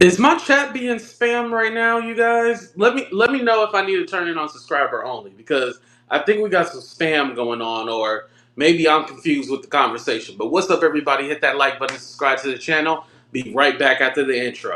Is my chat being spammed right now, you guys? Let me know if I need to turn it on subscriber only because I think we got some spam going on, or maybe I'm confused with the conversation. But what's up, everybody? Hit that like button, subscribe to the channel. Be right back after the intro.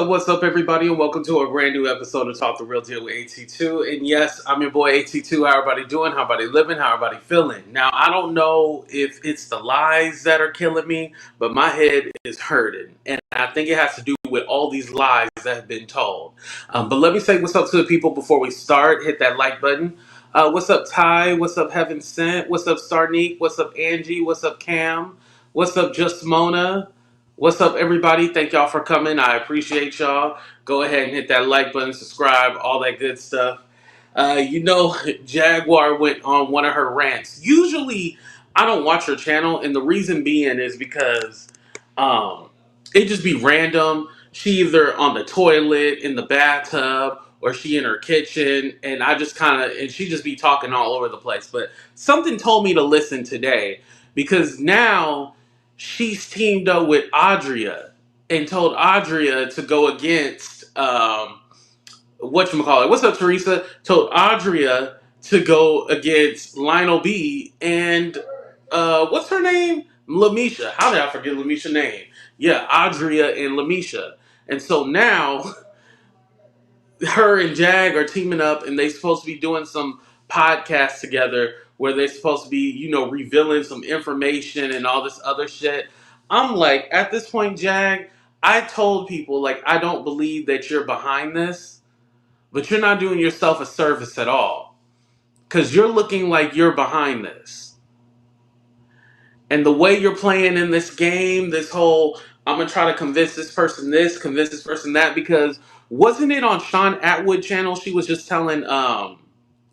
What's up, everybody, and welcome to a brand new episode of Talk the Real Deal with AT2. And yes, I'm your boy AT2. How everybody doing? How everybody living? How everybody feeling? Now, I don't know if it's the lies that are killing me, but my head is hurting. And I think it has to do with all these lies that have been told. But let me say what's up to the people before we start. Hit that like button. What's up, Ty? What's up, Heaven Sent? What's up, Starneek? What's up, Angie? What's up, Cam? What's up, Just Mona? What's up, everybody? Thank y'all for coming. I appreciate y'all. Go ahead and hit that like button, subscribe, all that good stuff. Jaguar went on one of her rants. Usually, I don't watch her channel, and the reason being is because it just be random. She either on the toilet, in the bathtub, or she in her kitchen, and she just be talking all over the place. But something told me to listen today because now she's teamed up with Adria and told Adria to go against whatchamacallit. What's up, Teresa? Told Adria to go against Lionel B and what's her name? LaMesha. How did I forget LaMesha's name? Yeah, Adria and LaMesha. And so now her and Jag are teaming up and they supposed to be doing some podcasts together where they're supposed to be, revealing some information and all this other shit. I'm like, at this point, Jag, I told people, like, I don't believe that you're behind this, but you're not doing yourself a service at all. Because you're looking like you're behind this. And the way you're playing in this game, this whole, I'm going to try to convince this, convince this person that, because wasn't it on Sean Atwood channel? She was just telling,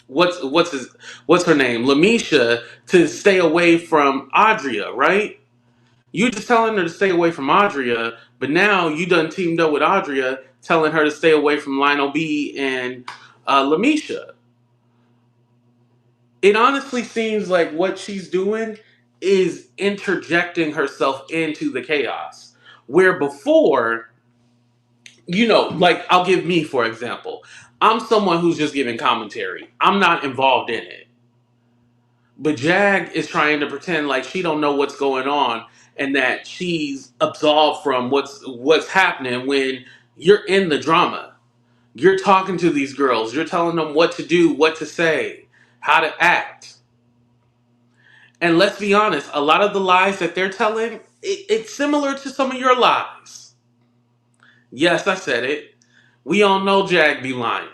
what's her name? LaMesha to stay away from Adria, right? You just telling her to stay away from Adria, but now you done teamed up with Adria, telling her to stay away from Lionel B and LaMesha. It honestly seems like what she's doing is interjecting herself into the chaos. Where before, like I'll give me for example. I'm someone who's just giving commentary. I'm not involved in it. But Jag is trying to pretend like she don't know what's going on and that she's absolved from what's happening when you're in the drama. You're talking to these girls. You're telling them what to do, what to say, how to act. And let's be honest, a lot of the lies that they're telling, it's similar to some of your lies. Yes, I said it. We all know Jag be lying.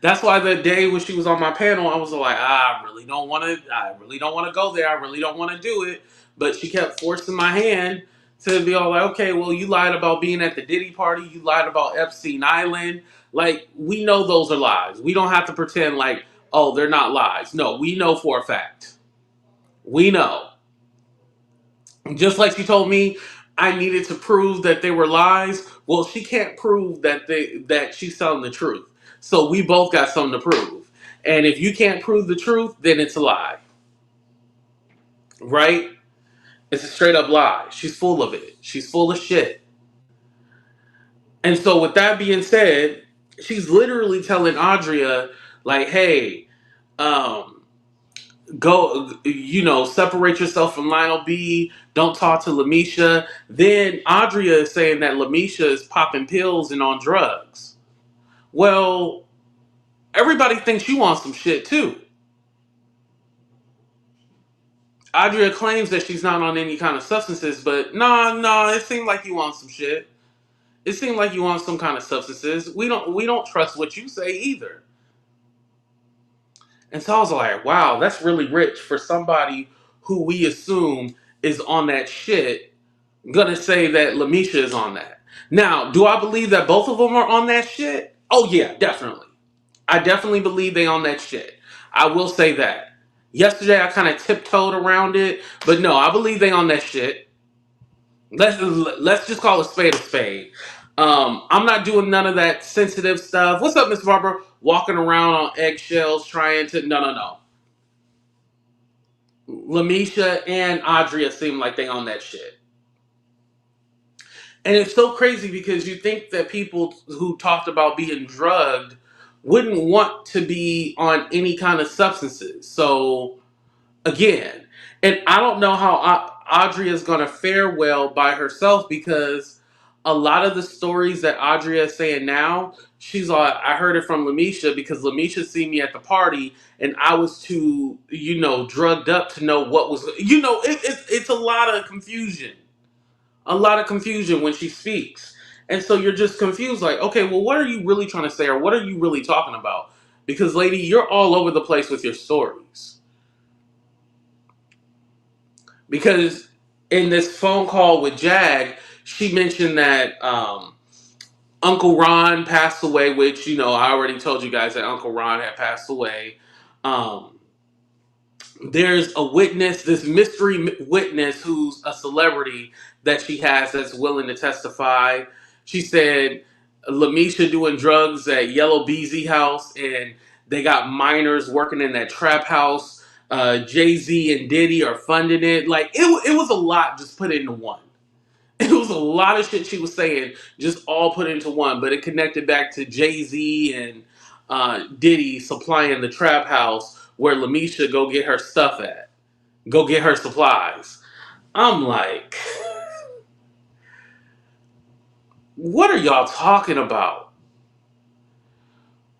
That's why the day when she was on my panel, I was like, I really don't want to go there. I really don't want to do it. But she kept forcing my hand to be all like, okay, well, you lied about being at the Diddy party. You lied about Epstein Island. Like, we know those are lies. We don't have to pretend like, oh, they're not lies. No, we know for a fact. We know. Just like she told me I needed to prove that they were lies. Well, she can't prove that she's telling the truth. So we both got something to prove. And if you can't prove the truth, then it's a lie. Right? It's a straight up lie. She's full of it. She's full of shit. And so with that being said, she's literally telling Adria, like, hey, go, separate yourself from Lionel B. Don't talk to LaMesha. Then Adria is saying that LaMesha is popping pills and on drugs. Well, everybody thinks you want some shit too. Adria claims that she's not on any kind of substances, but no, it seemed like you want some shit. It seemed like you want some kind of substances. We don't trust what you say either. And so I was like, wow, that's really rich for somebody who we assume is on that shit, gonna say that LaMesha is on that. Now, do I believe that both of them are on that shit? Oh yeah, definitely. I definitely believe they on that shit. I will say that. Yesterday I kind of tiptoed around it, but no, I believe they on that shit. Let's just call a spade a spade. I'm not doing none of that sensitive stuff. What's up, Miss Barbara? Walking around on eggshells, trying to no. LaMesha and Adria seem like they on that shit. And it's so crazy because you think that people who talked about being drugged wouldn't want to be on any kind of substances. So again, and I don't know how Adria is going to fare well by herself because a lot of the stories that Adria is saying now, she's like, I heard it from LaMesha because LaMesha seen me at the party and I was too, drugged up to know what was, it's a lot of confusion. A lot of confusion when she speaks. And so you're just confused, like, okay, well, what are you really trying to say, or what are you really talking about? Because, lady, you're all over the place with your stories. Because in this phone call with Jag, she mentioned that Uncle Ron passed away, which, I already told you guys that Uncle Ron had passed away. Um, there's a witness, this mystery witness who's a celebrity that she has that's willing to testify. She said LaMesha doing drugs at Yellow Beezy house, and they got minors working in that trap house. Jay-Z and Diddy are funding it. Like it was a lot just put into one. It was a lot of shit she was saying, just all put into one. But it connected back to Jay-Z and Diddy supplying the trap house where LaMesha go get her stuff at, go get her supplies. I'm like, what are y'all talking about?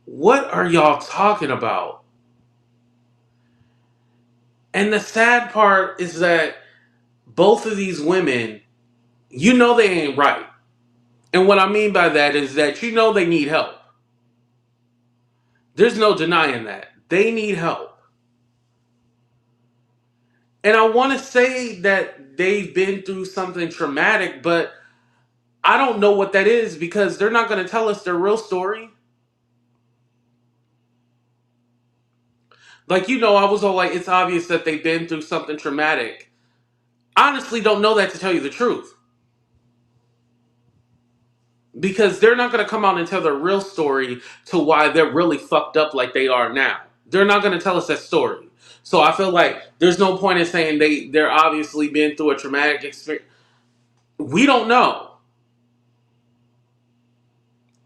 What are y'all talking about? And the sad part is that both of these women, they ain't right. And what I mean by that is that they need help. There's no denying that. They need help. And I want to say that they've been through something traumatic, but I don't know what that is because they're not going to tell us their real story. Like, I was all like, it's obvious that they've been through something traumatic. Honestly, don't know that to tell you the truth. Because they're not going to come out and tell their real story to why they're really fucked up like they are now. They're not going to tell us that story. So I feel like there's no point in saying they're obviously been through a traumatic experience. We don't know.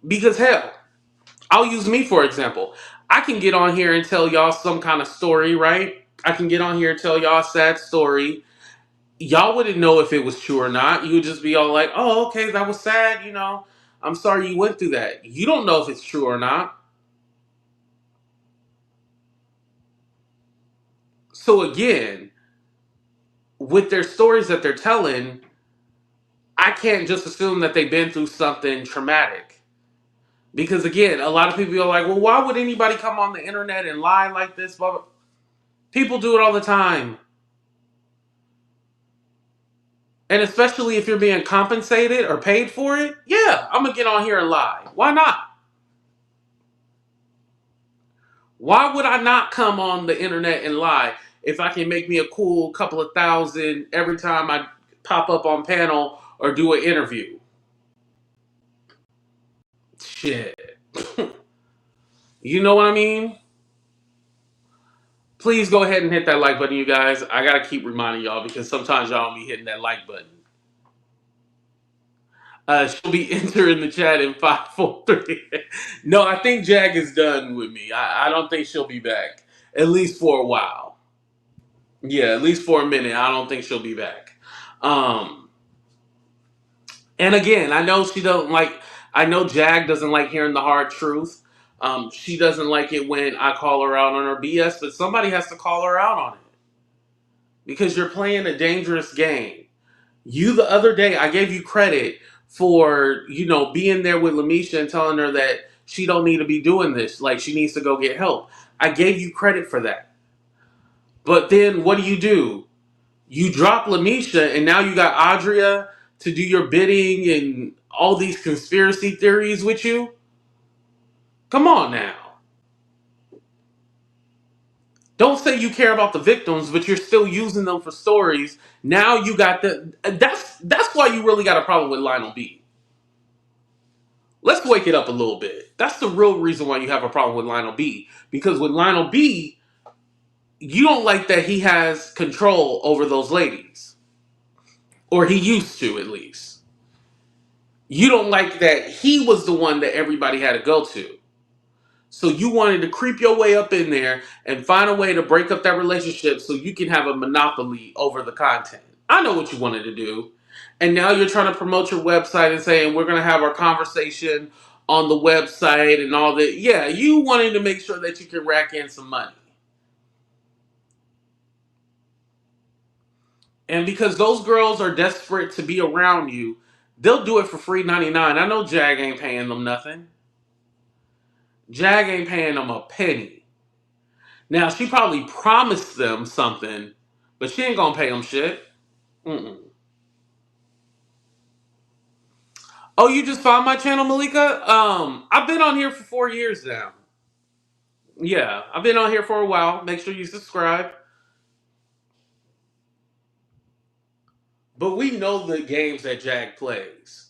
Because hell, I'll use me for example. I can get on here and tell y'all some kind of story, right? I can get on here and tell y'all a sad story. Y'all wouldn't know if it was true or not. You would just be all like, oh, okay, that was sad, I'm sorry you went through that. You don't know if it's true or not. So again, with their stories that they're telling, I can't just assume that they've been through something traumatic. Because again, a lot of people are like, well, why would anybody come on the internet and lie like this? Blah, blah. People do it all the time. And especially if you're being compensated or paid for it, yeah, I'm going to get on here and lie. Why not? Why would I not come on the internet and lie if I can make me a cool couple of thousand every time I pop up on panel or do an interview? Shit. You know what I mean? Please go ahead and hit that like button, you guys. I gotta keep reminding y'all because sometimes y'all don't be hitting that like button. She'll be entering the chat in 543. No, I think Jag is done with me. I don't think she'll be back. At least for a while. Yeah, at least for a minute. I don't think she'll be back. Um, and again, I know Jag doesn't like hearing the hard truth. She doesn't like it when I call her out on her BS, but somebody has to call her out on it. Because you're playing a dangerous game. You, the other day, I gave you credit for, being there with LaMesha and telling her that She don't need to be doing this. Like, she needs to go get help. I gave you credit for that. But then what do? You drop LaMesha, and now you got Adria to do your bidding and all these conspiracy theories with you? Come on now. Don't say you care about the victims, but you're still using them for stories. Now you got the... That's why you really got a problem with Lionel B. Let's wake it up a little bit. That's the real reason why you have a problem with Lionel B. Because with Lionel B, you don't like that he has control over those ladies. Or he used to, at least. You don't like that he was the one that everybody had to go to. So you wanted to creep your way up in there and find a way to break up that relationship so you can have a monopoly over the content. I know what you wanted to do. And now you're trying to promote your website and saying we're going to have our conversation on the website and all that. Yeah, you wanted to make sure that you can rack in some money. And because those girls are desperate to be around you, they'll do it for free 99. I know Jag ain't paying them nothing. Jag ain't paying them a penny. Now, she probably promised them something, but she ain't gonna pay them shit. Mm-mm. Oh, you just found my channel, Malika? I've been on here for 4 years now. Yeah, I've been on here for a while. Make sure you subscribe. But we know the games that Jag plays.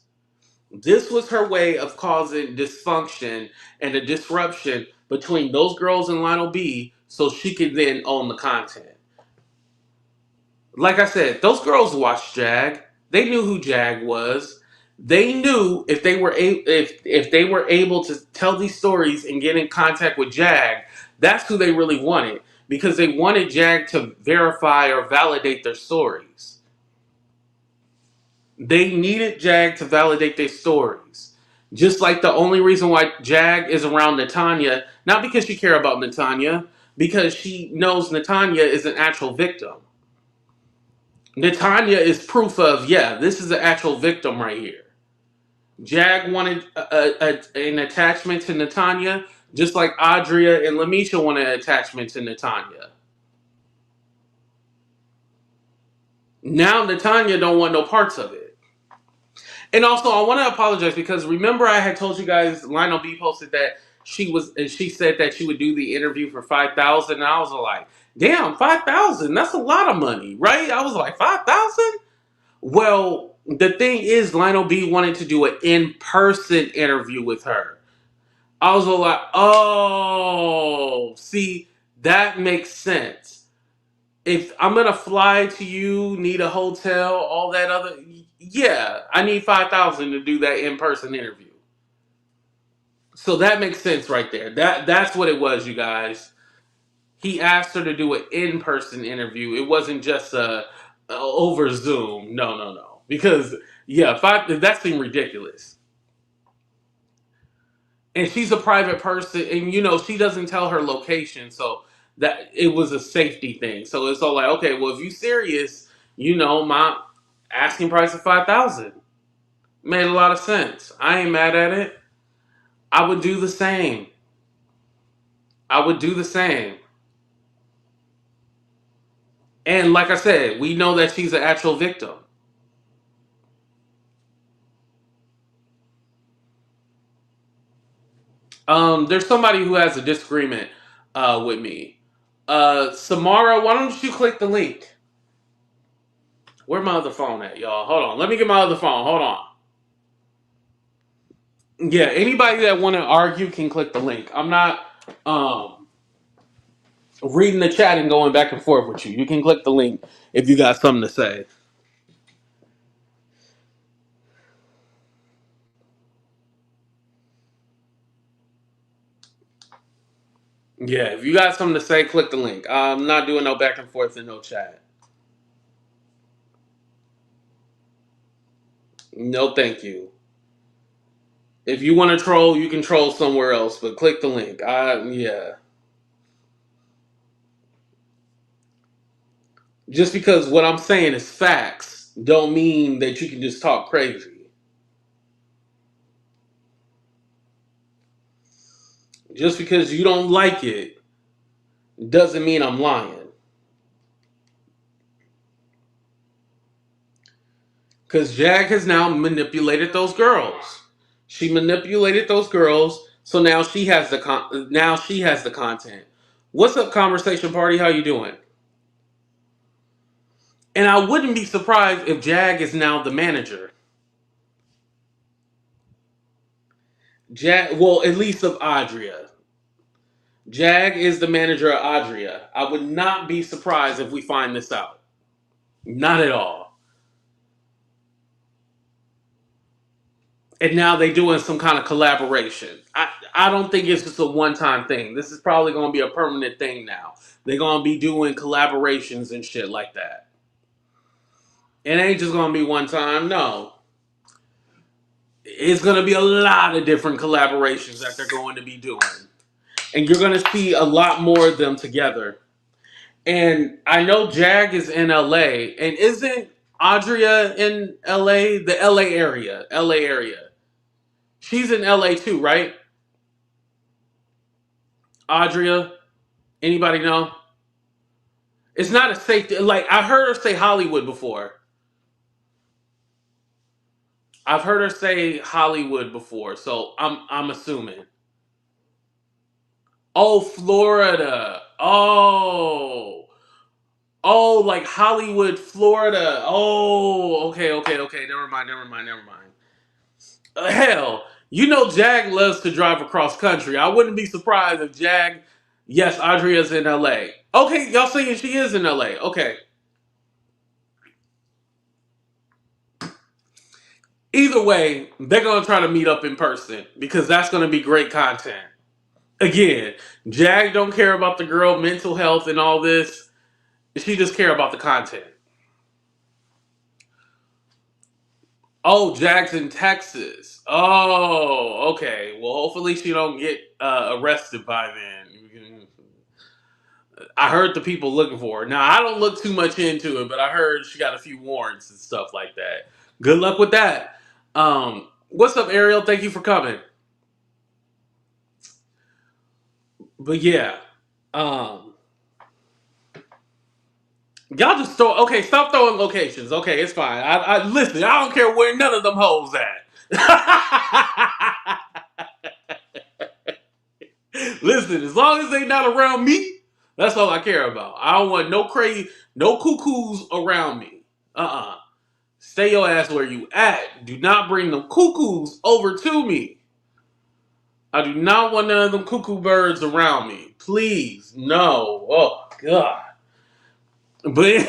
This was her way of causing dysfunction and a disruption between those girls and Lionel B so she could then own the content. Like I said, those girls watched Jag. They knew who Jag was. They knew if they were if they were able to tell these stories and get in contact with Jag, that's who they really wanted because they wanted Jag to verify or validate their stories. They needed Jag to validate their stories. Just like the only reason why Jag is around Natanya, not because she cares about Natanya, because she knows Natanya is an actual victim. Natanya is proof of, yeah, this is an actual victim right here. Jag wanted an attachment to Natanya, just like Adria and LaMesha wanted an attachment to Natanya. Now Natanya don't want no parts of it. And also, I want to apologize because remember I had told you guys Lionel B posted that she said that she would do the interview for 5,000, and I was like, damn, 5,000, that's a lot of money, right? I was like, 5,000? Well, the thing is, Lionel B wanted to do an in-person interview with her. I was like, oh, see, that makes sense. If I'm going to fly to you, need a hotel, all that other, yeah, I need 5,000 to do that in-person interview. So that makes sense right there. That's what it was, you guys. He asked her to do an in-person interview. It wasn't just over Zoom. No. Because that seemed ridiculous. And she's a private person, and she doesn't tell her location, so that it was a safety thing. So it's all like, okay, well, if you serious, my asking price of 5,000 made a lot of sense. I ain't mad at it. I would do the same. I would do the same. And like I said, we know that she's an actual victim. There's somebody who has a disagreement with me. Samara, why don't you click the link? Where my other phone at, y'all? Hold on. Let me get my other phone. Hold on. Yeah, anybody that want to argue can click the link. I'm not reading the chat and going back and forth with you. You can click the link if you got something to say. Yeah, if you got something to say, click the link. I'm not doing no back and forth in no chat. No, thank you. If you want to troll, you can troll somewhere else, but click the link. Yeah. Just because what I'm saying is facts, don't mean that you can just talk crazy. Just because you don't like it doesn't mean I'm lying. Because Jag has now manipulated those girls. She manipulated those girls, so now she has the content. What's up, conversation party? How you doing? And I wouldn't be surprised if Jag is now the manager. Jag, well, at least of Adria. Jag is the manager of Adria. I would not be surprised if we find this out. Not at all. And now they doing some kind of collaboration. I don't think it's just a one-time thing. This is probably going to be a permanent thing now. They're going to be doing collaborations and shit like that. It ain't just going to be one time. No. It's going to be a lot of different collaborations that they're going to be doing. And you're going to see a lot more of them together. And I know Jag is in LA. And isn't Adria in LA? The LA area. LA area. She's in LA too, right? Adria? Anybody know? It's not a safe. Like I heard her say Hollywood before. I've heard her say Hollywood before, so I'm assuming. Oh, Florida. Oh, like Hollywood, Florida. Oh, okay. Never mind. Hell, you know Jag loves to drive across country. I wouldn't be surprised if Jag. Yes, Adria's in LA. Okay, y'all saying she is in LA. Okay. Either way, they're gonna try to meet up in person because that's gonna be great content. Again, Jag don't care about the girl mental health and all this. She just care about the content. Oh, Jag's in Texas. Oh, okay. Well, hopefully she don't get arrested by then. I heard the people looking for her. Now I don't look too much into it, but I heard she got a few warrants and stuff like that. Good luck with that. What's up, Ariel? Thank you for coming. But yeah, um, y'all just throw. Okay, stop throwing locations. Okay, it's fine. I listen. I don't care where none of them hoes at. Listen, as long as they not around me, that's all I care about. I don't want no crazy, no cuckoos around me. Stay your ass where you at. Do not bring them cuckoos over to me. I do not want none of them cuckoo birds around me. Please, no. Oh God. But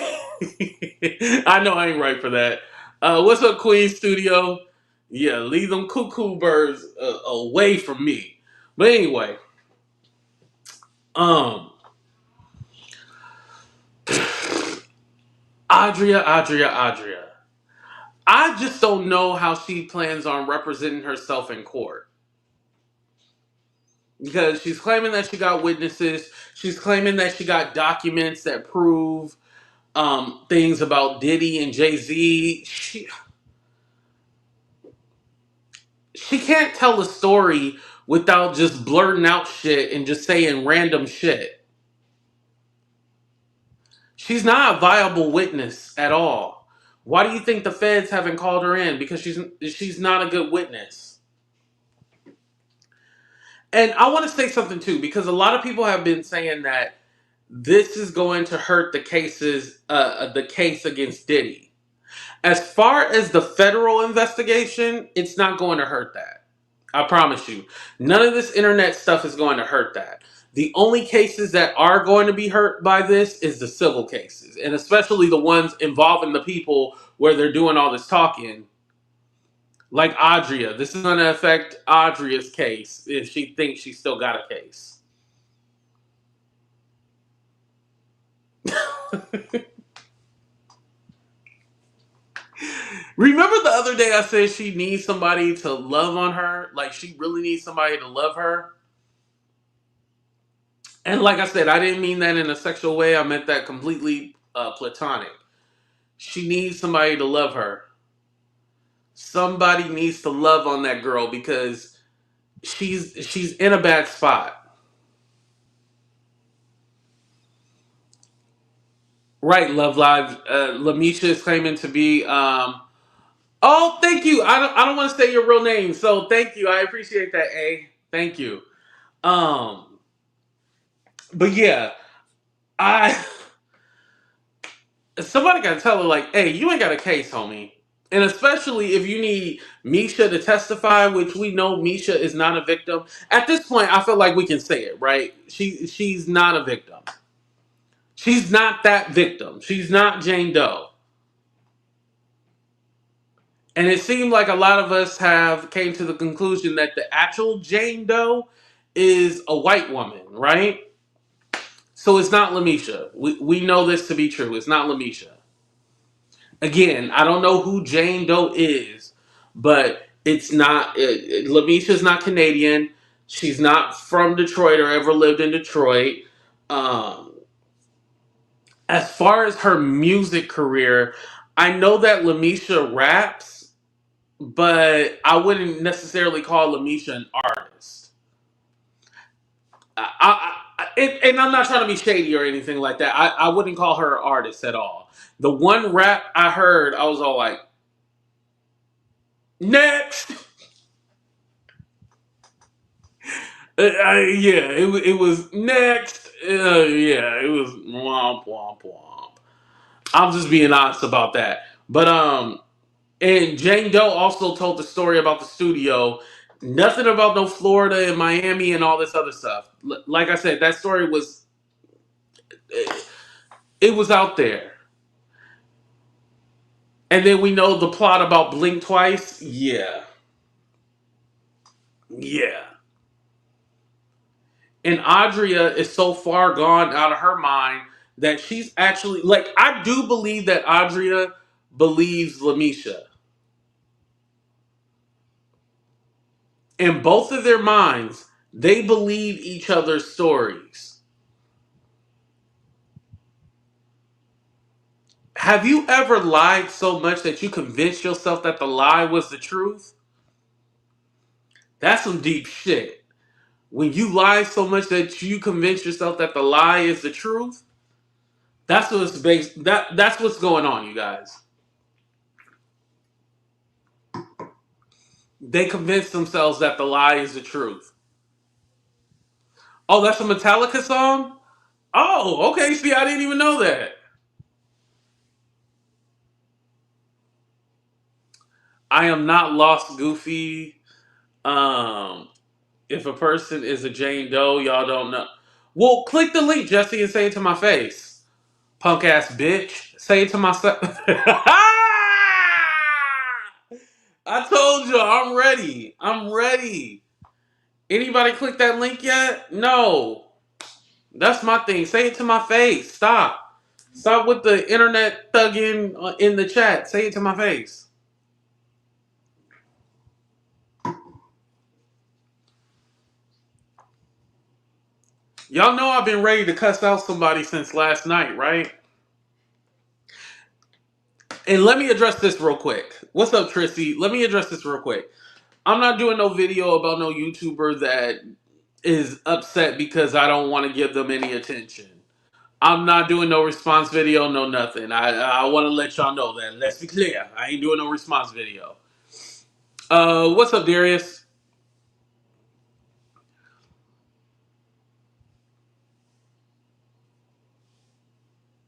I know I ain't right for that. What's up, Queen Studio? Yeah, leave them cuckoo birds away from me. But anyway, um, Adria. I just don't know how she plans on representing herself in court. Because she's claiming that she got witnesses. She's claiming that she got documents that prove things about Diddy and Jay-Z. She can't tell a story without just blurting out shit and just saying random shit. She's not a viable witness at all. Why do you think the feds haven't called her in? Because she's not a good witness. And I want to say something too, because a lot of people have been saying that this is going to hurt the case against Diddy. As far as the federal investigation, it's not going to hurt that. I promise you. None of this internet stuff is going to hurt that. The only cases that are going to be hurt by this is the civil cases, and especially the ones involving the people where they're doing all this talking. Like Adria. This is going to affect Adria's case if she thinks she still got a case. Remember the other day I said she needs somebody to love on her? Like she really needs somebody to love her? And like I said, I didn't mean that in a sexual way. I meant that completely platonic. She needs somebody to love her. Somebody needs to love on that girl because she's in a bad spot. Right, Love Live. LaMesha is claiming to be. Oh, thank you. I don't want to say your real name, so thank you. I appreciate that. A. Thank you. Um, but yeah, I somebody got to tell her like, hey, you ain't got a case, homie. And especially if you need Misha to testify, which we know Misha is not a victim. At this point, I feel like we can say it, right? She's not a victim. She's not that victim. She's not Jane Doe. And it seemed like a lot of us have came to the conclusion that the actual Jane Doe is a white woman, right? So it's not LaMesha. We know this to be true. It's not LaMesha. Again, I don't know who Jane Doe is, but it's not. LaMesha's not Canadian. She's not from Detroit or ever lived in Detroit. Um, as far as her music career, I know that LaMesha raps, but I wouldn't necessarily call LaMesha an artist. And I'm not trying to be shady or anything like that. I wouldn't call her an artist at all. The one rap I heard, I was all like, next. Yeah, it was next. Yeah, it was womp womp womp. I'm just being honest about that. But and Jane Doe also told the story about the studio. Nothing about no Florida and Miami and all this other stuff. Like I said, that story was it was out there. And then we know the plot about Blink Twice. Yeah, yeah. And Adria is so far gone out of her mind that she's actually like I do believe that Adria believes LaMesha. In both of their minds, they believe each other's stories. Have you ever lied so much that you convinced yourself that the lie was the truth? That's some deep shit. When you lie so much that you convince yourself that the lie is the truth, that's what's based that's what's going on, you guys. They convince themselves that the lie is the truth. Oh, that's a Metallica song? Oh, okay. See, I didn't even know that. I am not lost, Goofy. Um, if a person is a Jane Doe, y'all don't know. Well, click the link, Jesse, and say it to my face. Punk ass bitch. Say it to myself. I told you, I'm ready. I'm ready. Anybody click that link yet? No. That's my thing. Say it to my face. Stop. Stop with the internet thugging in the chat. Say it to my face. Y'all know I've been ready to cuss out somebody since last night, right? And let me address this real quick. What's up, Trissy? Let me address this real quick. I'm not doing no video about no YouTuber that is upset because I don't want to give them any attention. I'm not doing no response video, no nothing. I want to let y'all know that. Let's be clear. I ain't doing no response video. What's up, Darius?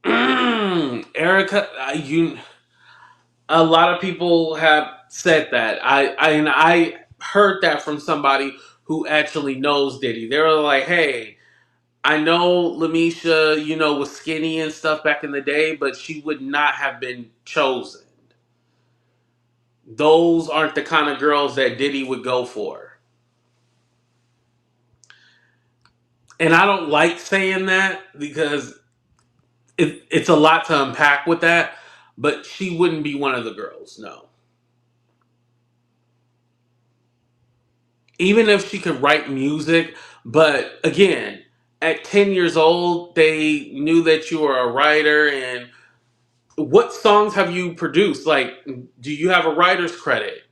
Erica, you. A lot of people have said that. And I heard that from somebody who actually knows Diddy. They were like, "Hey, I know LaMesha, was skinny and stuff back in the day, but she would not have been chosen. Those aren't the kind of girls that Diddy would go for." And I don't like saying that because it's a lot to unpack with that. But she wouldn't be one of the girls, no. Even if she could write music, but again, at 10 years old, they knew that you were a writer. And what songs have you produced? Like, do you have a writer's credit?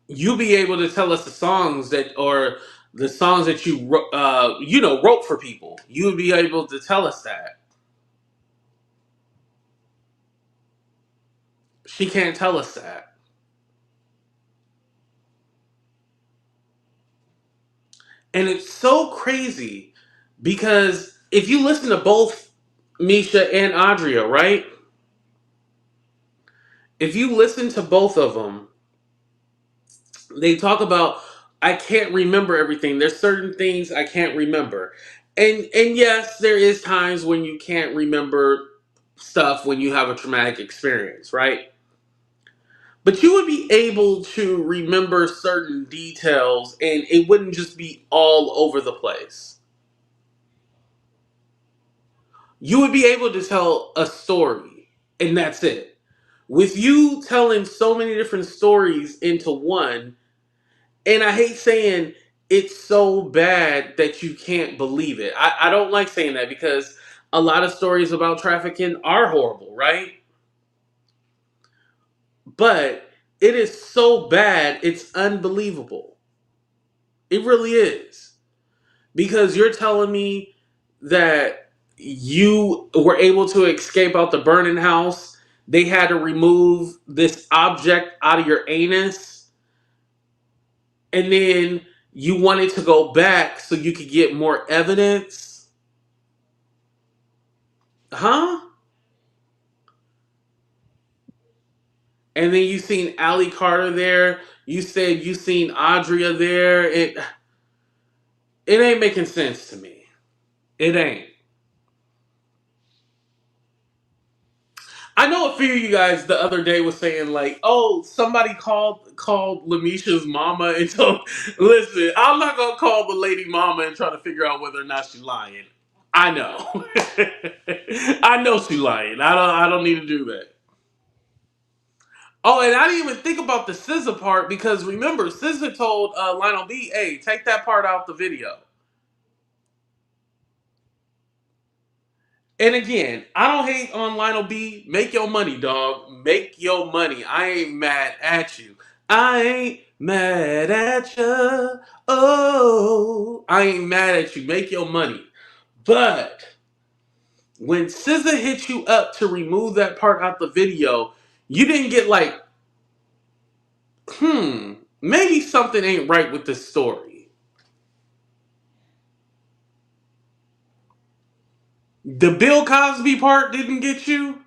You'll be able to tell us the songs that, or the songs that you wrote for people. You would be able to tell us that. She can't tell us that. And it's so crazy because if you listen to both Misha and Adria, right? If you listen to both of them, they talk about I can't remember everything. There's certain things I can't remember. And yes, there is times when you can't remember stuff when you have a traumatic experience, right? But you would be able to remember certain details and it wouldn't just be all over the place. You would be able to tell a story and that's it. With you telling so many different stories into one, and I hate saying it's so bad that you can't believe it. I don't like saying that because a lot of stories about trafficking are horrible, right? But it is so bad, it's unbelievable. It really is. Because you're telling me that you were able to escape out the burning house. They had to remove this object out of your anus. And then you wanted to go back so you could get more evidence. Huh? And then you seen Allie Carter there. You said you seen Adria there. It ain't making sense to me. It ain't. I know a few of you guys the other day was saying like, "Oh, somebody called LaMesha's mama and told." Listen, I'm not gonna call the lady mama and try to figure out whether or not she's lying. I know, I know she's lying. I don't need to do that. Oh, and I didn't even think about the SZA part because remember, SZA told Lionel B, "Hey, take that part out the video." And again, I don't hate on Lionel B. Make your money, dog. Make your money. I ain't mad at you. I ain't mad at you. Oh, I ain't mad at you. Make your money. But when SZA hit you up to remove that part out the video, you didn't get like, maybe something ain't right with this story. The Bill Cosby part didn't get you.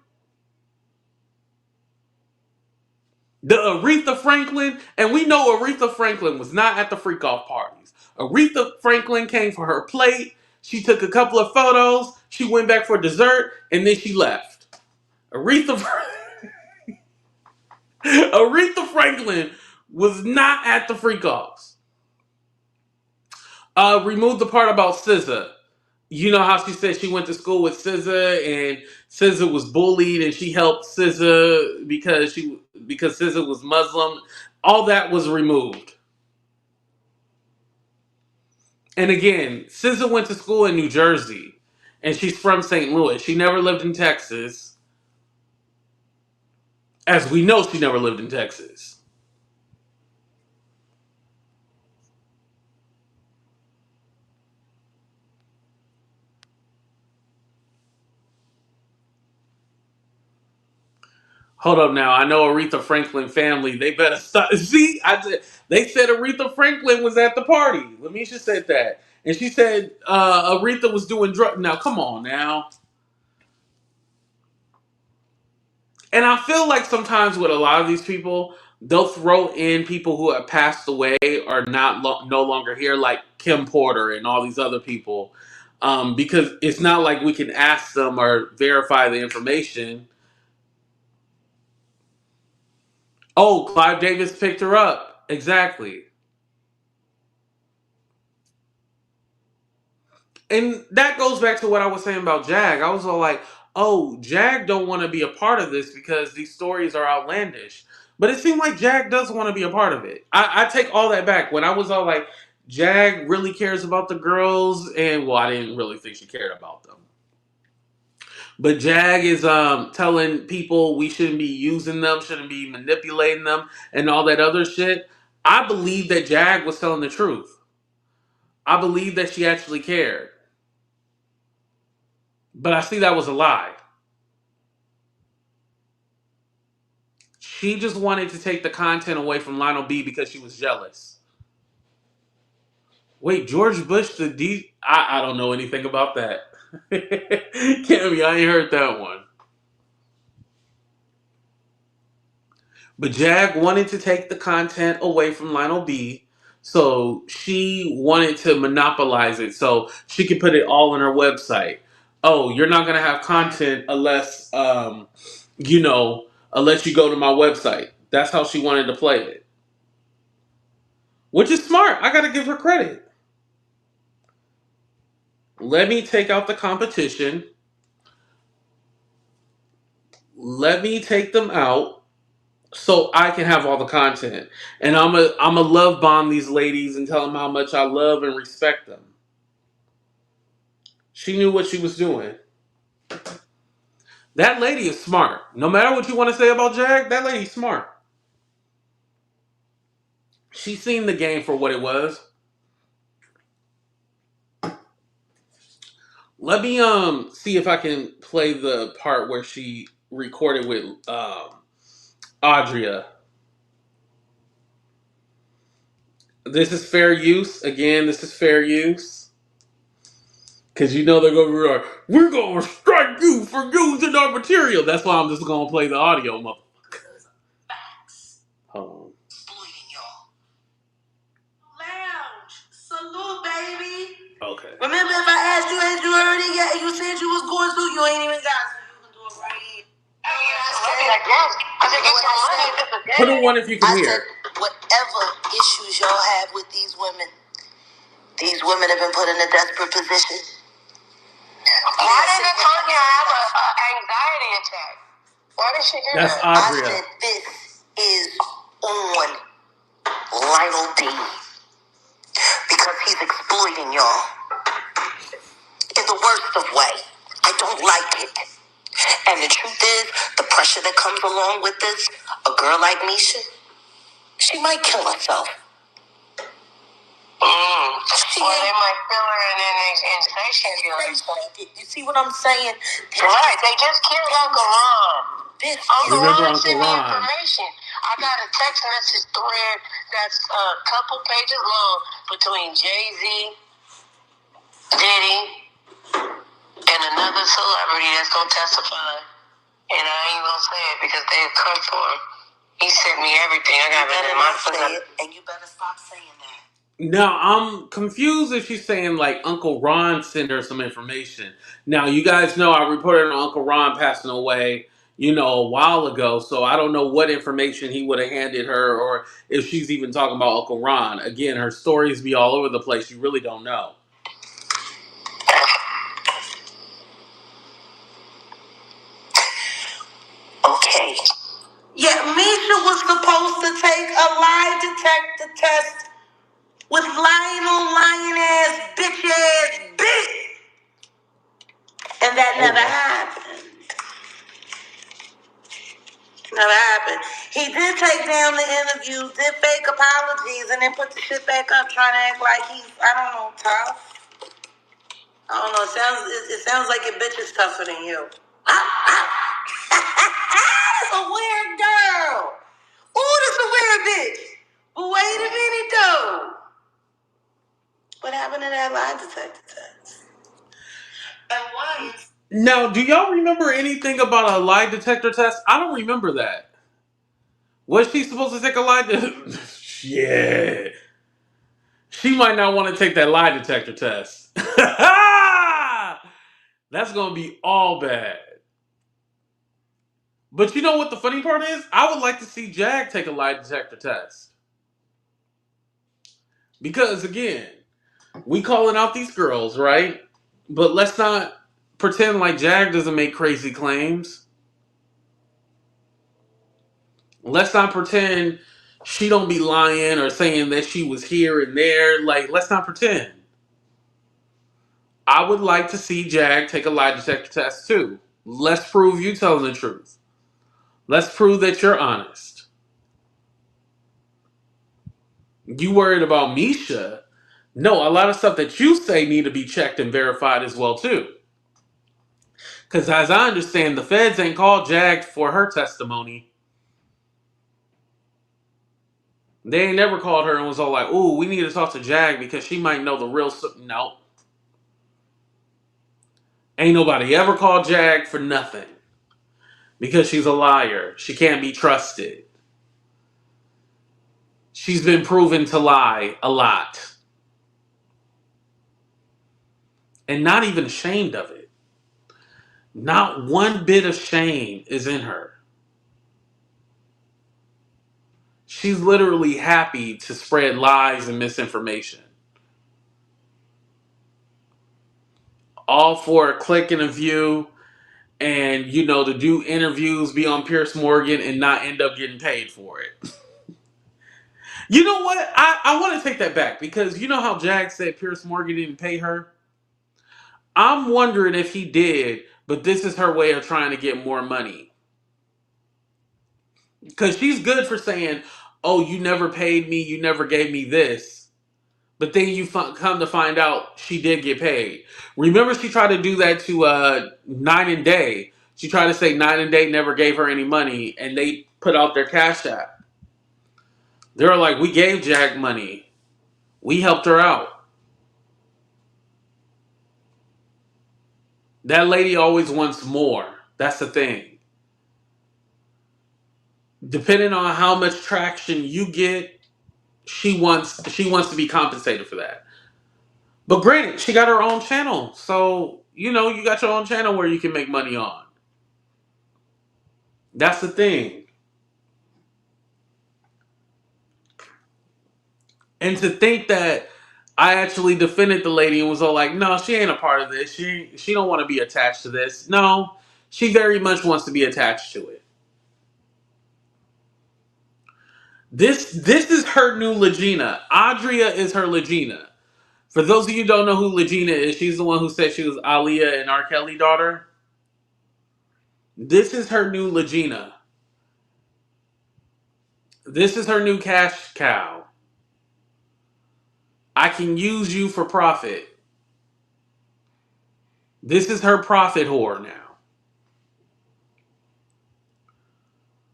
The Aretha Franklin, and we know Aretha Franklin was not at the freak off parties. Aretha Franklin came for her plate. She took a couple of photos. She went back for dessert, and then she left. Aretha, Aretha Franklin was not at the freak offs. Remove the part about SZA. You know how she said she went to school with SZA, and SZA was bullied, and she helped SZA because SZA was Muslim. All that was removed. And again, SZA went to school in New Jersey, and she's from St. Louis. She never lived in Texas. As we know, she never lived in Texas. Hold up now. I know Aretha Franklin family. They better stop. See, they said Aretha Franklin was at the party. LaMesha said that. And she said Aretha was doing drugs. Now, come on now. And I feel like sometimes with a lot of these people, they'll throw in people who have passed away or no longer here, like Kim Porter and all these other people, because it's not like we can ask them or verify the information. Oh, Clive Davis picked her up. Exactly. And that goes back to what I was saying about Jag. I was all like, oh, Jag don't want to be a part of this because these stories are outlandish. But it seemed like Jag does want to be a part of it. I take all that back. When I was all like, Jag really cares about the girls, and well, I didn't really think she cared about them. But Jag is telling people we shouldn't be using them, shouldn't be manipulating them, and all that other shit. I believe that Jag was telling the truth. I believe that she actually cared. But I see that was a lie. She just wanted to take the content away from Lionel B because she was jealous. Wait, George Bush the D? I don't know anything about that. Cammy, I ain't heard that one. But Jag wanted to take the content away from Lionel B, so she wanted to monopolize it so she could put it all on her website. Oh, you're not gonna have content unless unless you go to my website. That's how she wanted to play it. Which is smart. I gotta give her credit. Let me take out the competition. Let me take them out so I can have all the content. And I'm a love bomb these ladies and tell them how much I love and respect them. She knew what she was doing. That lady is smart. No matter what you want to say about Jag, that lady's smart. She's seen the game for what it was. Let me see if I can play the part where she recorded with Adria. This is fair use. Again, this is fair use. Because you know they're going to be like, we're going to strike you for using our material. That's why I'm just going to play the audio, motherfucker. Hold on. Lounge. Salute, baby. Okay. Remember, if I asked you, had you heard it yet? You said you was going to. You ain't even got to. You can do it right here. Put on one if you can hear. I said, whatever issues y'all have with these women have been put in a desperate position. Why did Tanya have an anxiety attack? Why did she do That's that? Adria. I said, this is on Lionel B. Because he's exploiting y'all. In the worst of way. I don't like it. And the truth is, the pressure that comes along with this, a girl like Misha, she might kill herself. They might kill her and then they say she killed herself. You see what I'm saying? Right, they just killed Uncle Ron. Uncle Ron sent me information. I got a text message thread that's a couple pages long between Jay-Z, Diddy, and another celebrity that's going to testify. And I ain't going to say it because they've come for him. He sent me everything. I got it in my phone. And you better stop saying that. Now, I'm confused if she's saying, like, Uncle Ron sent her some information. Now, you guys know I reported on Uncle Ron passing away, a while ago, so I don't know what information he would have handed her or if she's even talking about Uncle Ron. Again, her stories be all over the place. You really don't know. Okay. Yeah, Misha was supposed to take a lie detector test with Lionel Lioness bitch ass bitch. And that never happened. Never happened. He did take down the interview, did fake apologies, and then put the shit back up trying to act like he's, I don't know, tough. I don't know, it sounds like your bitch is tougher than you. That's a weird girl. Ooh, that's a weird bitch. But wait a minute, though. What happened to that lie detector test? And why? Now, do y'all remember anything about a lie detector test? I don't remember that. Was she supposed to take a lie detector? Yeah. She might not want to take that lie detector test. That's going to be all bad. But you know what the funny part is? I would like to see Jag take a lie detector test. Because, again, we calling out these girls, right? But let's not pretend like Jag doesn't make crazy claims. Let's not pretend she don't be lying or saying that she was here and there. Like, let's not pretend. I would like to see Jag take a lie detector test too. Let's prove you telling the truth. Let's prove that you're honest. You worried about Misha. No, a lot of stuff that you say need to be checked and verified as well too. Because as I understand, the feds ain't called Jag for her testimony. They ain't never called her and was all like, "Ooh, we need to talk to Jag because she might know the real." No, ain't nobody ever called Jag for nothing because she's a liar. She can't be trusted. She's been proven to lie a lot and not even ashamed of it. Not one bit of shame is in her. She's literally happy to spread lies and misinformation. All for a click and a view, and to do interviews, be on Pierce Morgan, and not end up getting paid for it. You know what? I want to take that back because you know how Jag said Pierce Morgan didn't pay her? I'm wondering if he did, but this is her way of trying to get more money. Because she's good for saying, "Oh, you never paid me, you never gave me this." But then you come to find out she did get paid. Remember, she tried to do that to Nine and Day. She tried to say Nine and Day never gave her any money, and they put out their Cash App. They were like, "We gave Jag money. We helped her out." That lady always wants more. That's the thing. Depending on how much traction you get, she wants to be compensated for that. But granted, she got her own channel, so you got your own channel where you can make money on. That's the thing. And to think that I actually defended the lady and was all like, "No, she ain't a part of this. She don't want to be attached to this." No, she very much wants to be attached to it. This is her new Legina. Adria is her Legina. For those of you who don't know who Legina is, she's the one who said she was Aaliyah and R. Kelly daughter. This is her new Legina. This is her new cash cow. I can use you for profit. This is her profit whore now.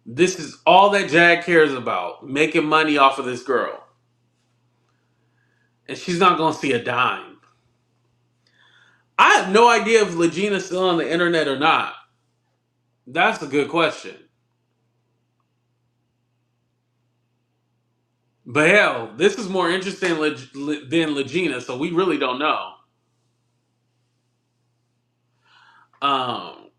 This is all that Jag cares about, making money off of this girl. And she's not going to see a dime. I have no idea if Legina's still on the internet or not. That's a good question. But hell, this is more interesting than Legina, so we really don't know. Um,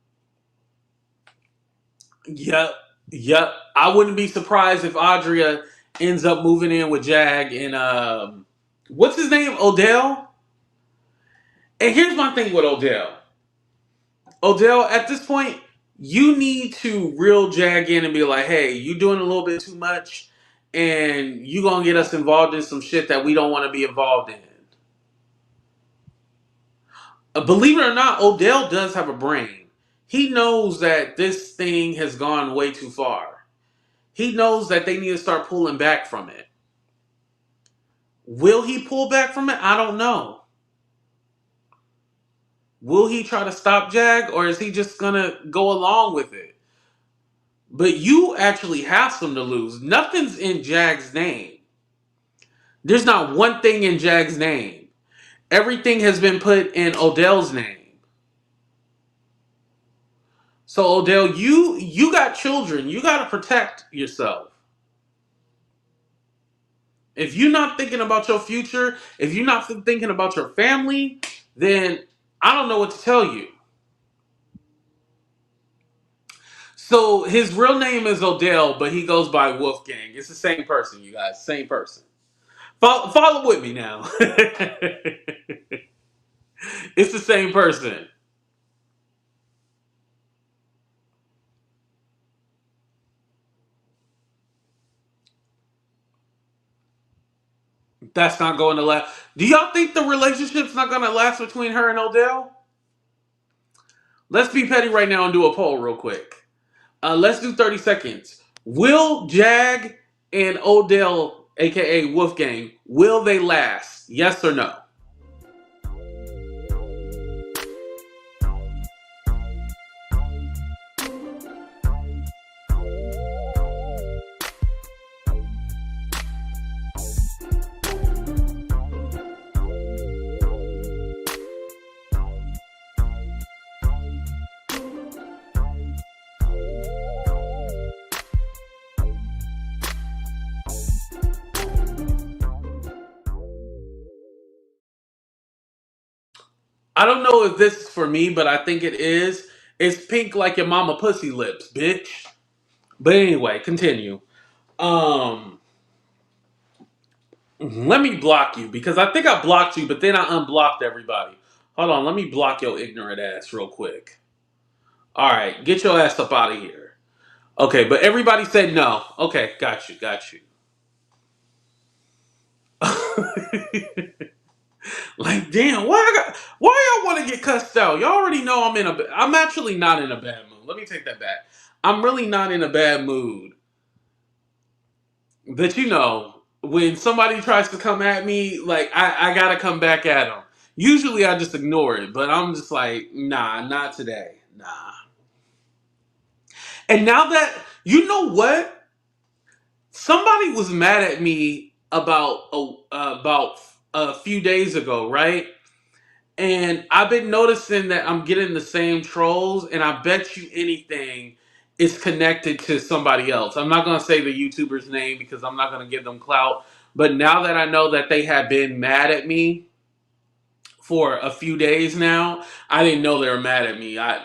yep, yep. I wouldn't be surprised if Adria ends up moving in with Jag and what's his name, Odell. And here's my thing with Odell. Odell, at this point, you need to reel Jag in and be like, "Hey, you doing a little bit too much, and you gonna get us involved in some shit that we don't want to be involved in." Believe it or not, Odell does have a brain. He knows that this thing has gone way too far. He knows that they need to start pulling back from it. Will he pull back from it? I don't know. Will he try to stop Jag, or is he just gonna go along with it? But you actually have some to lose. Nothing's in Jag's name. There's not one thing in Jag's name. Everything has been put in Odell's name. So Odell, you got children. You got to protect yourself. If you're not thinking about your future, if you're not thinking about your family, then I don't know what to tell you. So his real name is Odell, but he goes by Wolfgang. It's the same person, you guys. Same person. Follow with me now. It's the same person. That's not going to last. Do y'all think the relationship's not going to last between her and Odell? Let's be petty right now and do a poll real quick. Let's do 30 seconds. Will Jag and Odell aka Wolfgang, will they last? Yes or no? I don't know if this is for me, but I think it is. It's pink like your mama pussy lips, bitch. But anyway, continue. Um, Let me block you because I think I blocked you, but then I unblocked everybody. Hold on, let me block your ignorant ass real quick. All right, get your ass up out of here. Okay, but everybody said no. Okay, got you, got you. Like, damn, why y'all want to get cussed out? Y'all already know I'm actually not in a bad mood. Let me take that back. I'm really not in a bad mood. But when somebody tries to come at me, like I gotta come back at them. Usually I just ignore it, but I'm just like, nah, not today, nah. And now that you know what, somebody was mad at me about a few days ago, right? And I've been noticing that I'm getting the same trolls, and I bet you anything it's connected to somebody else. I'm not going to say the YouTuber's name because I'm not going to give them clout. But now that I know that they have been mad at me for a few days now, I didn't know they were mad at me. I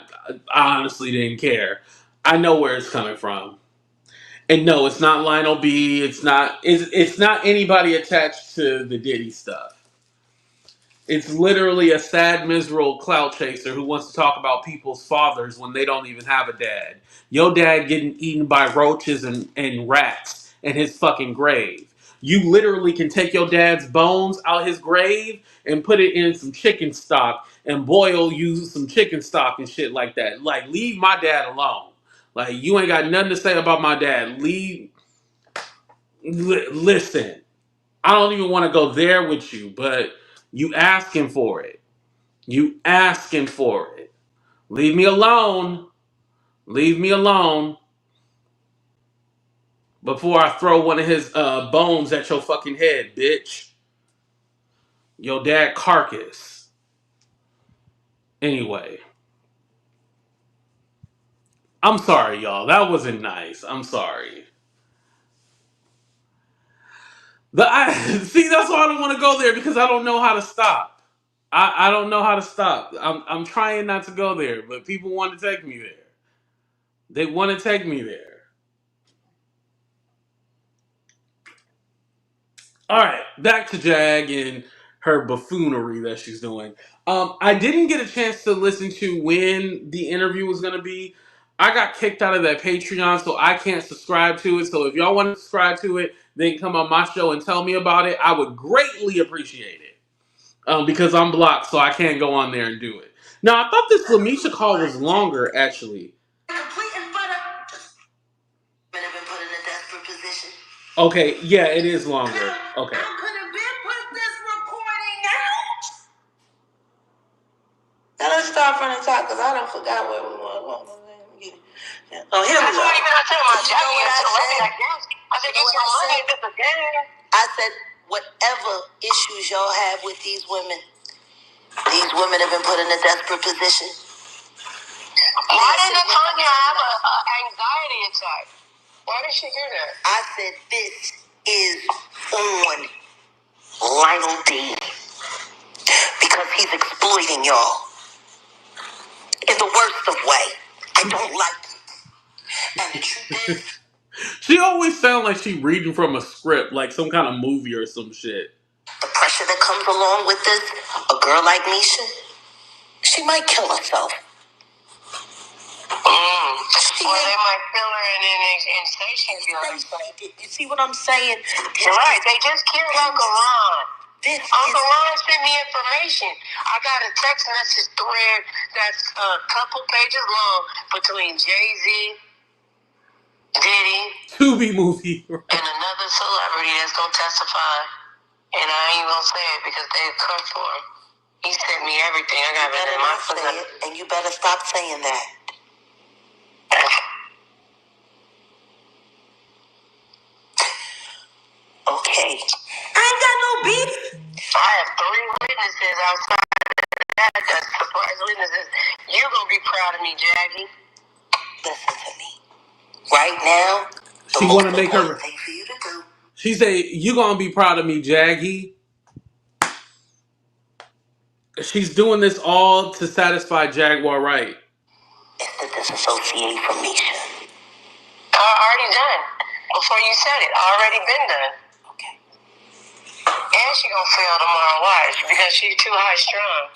honestly didn't care. I know where it's coming from. And no, it's not Lionel B. It's not anybody attached to the Diddy stuff. It's literally a sad, miserable clout chaser who wants to talk about people's fathers when they don't even have a dad. Your dad getting eaten by roaches and rats in his fucking grave. You literally can take your dad's bones out his grave and put it in some chicken stock and use some chicken stock and shit like that. Like, leave my dad alone. Like, you ain't got nothing to say about my dad. Listen. I don't even want to go there with you, but you asking for it. You asking for it. Leave me alone. Leave me alone before I throw one of his bones at your fucking head, bitch. Your dad carcass. Anyway. I'm sorry, y'all. That wasn't nice. I'm sorry. See, that's why I don't want to go there because I don't know how to stop. I don't know how to stop. I'm trying not to go there, but people want to take me there. They want to take me there. All right, back to Jag and her buffoonery that she's doing. I didn't get a chance to listen to when the interview was going to be. I got kicked out of that Patreon, so I can't subscribe to it. So if y'all want to subscribe to it, then come on my show and tell me about it. I would greatly appreciate it because I'm blocked, so I can't go on there and do it. Now, I thought this LaMesha call was longer, actually. Okay, yeah, it is longer. Okay. Now let's start from the top because I done forgot where we were. Oh, here we go. I said, whatever issues y'all have with these women have been put in a desperate position. Why didn't Tanya have an anxiety attack? Why did she do that? I said, this is on Lionel B because he's exploiting y'all in the worst of way. I don't like it. And the truth is, she always sounds like she reading from a script, like some kind of movie or some shit. The pressure that comes along with this, a girl like Misha, she might kill herself. Or they might kill her and say she killed herself. You see what I'm saying? You're right. They just killed Uncle Ron. Uncle Ron sent me information. I got a text message thread that's a couple pages long between Jay-Z, Diddy, Tubi movie, and another a celebrity that's gonna testify, and I ain't gonna say it because they come for him. He sent me everything. I got it in my phone. And you better stop saying that. Okay. I ain't got no beef. I have 3 witnesses outside of that. That's surprise witnesses. You're gonna be proud of me, Jackie. Listen to me. Right now, She want to make her. thing for you to do. She say, "You gonna be proud of me, Jaggy." She's doing this all to satisfy Jaguar Wright. It's the disassociate information. Already done. Before you said it, already been done. Okay. And she gonna fail tomorrow. Watch, because she's too high strung.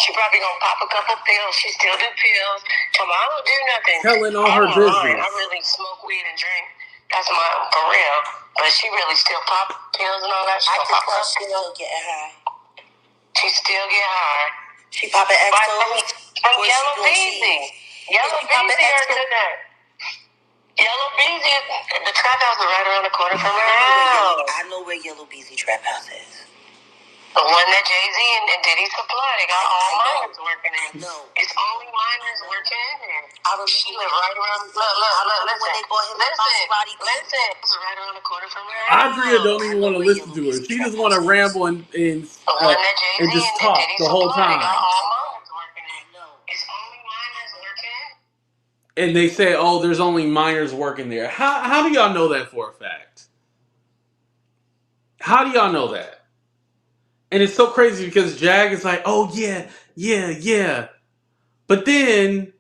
She probably gonna pop a couple pills. She still do pills. Tomorrow I don't do nothing. Telling all her business. I really smoke weed and drink. That's my for real. But she really still pop pills and all that. She I can tell she's still getting high. She still get high. She popping Exos. From Yellow Beezy. Yellow Beezy are to that. Yellow Beezy, the trap house is right around the corner from her house. I know where Yellow Beezy trap house is. The one that Jay-Z and Diddy supply. They got all minors working in. No. It's only minors working in there. She live right around. Look, listen. When they bought him listen. It's right around the corner from her house. Adria don't even want to listen to her. She just want to ramble and just talk the whole time. It's only minors working. And they say, "Oh, there's only minors working there." How do y'all know that for a fact? How do y'all know that? And it's so crazy because Jag is like, "Oh yeah," but then,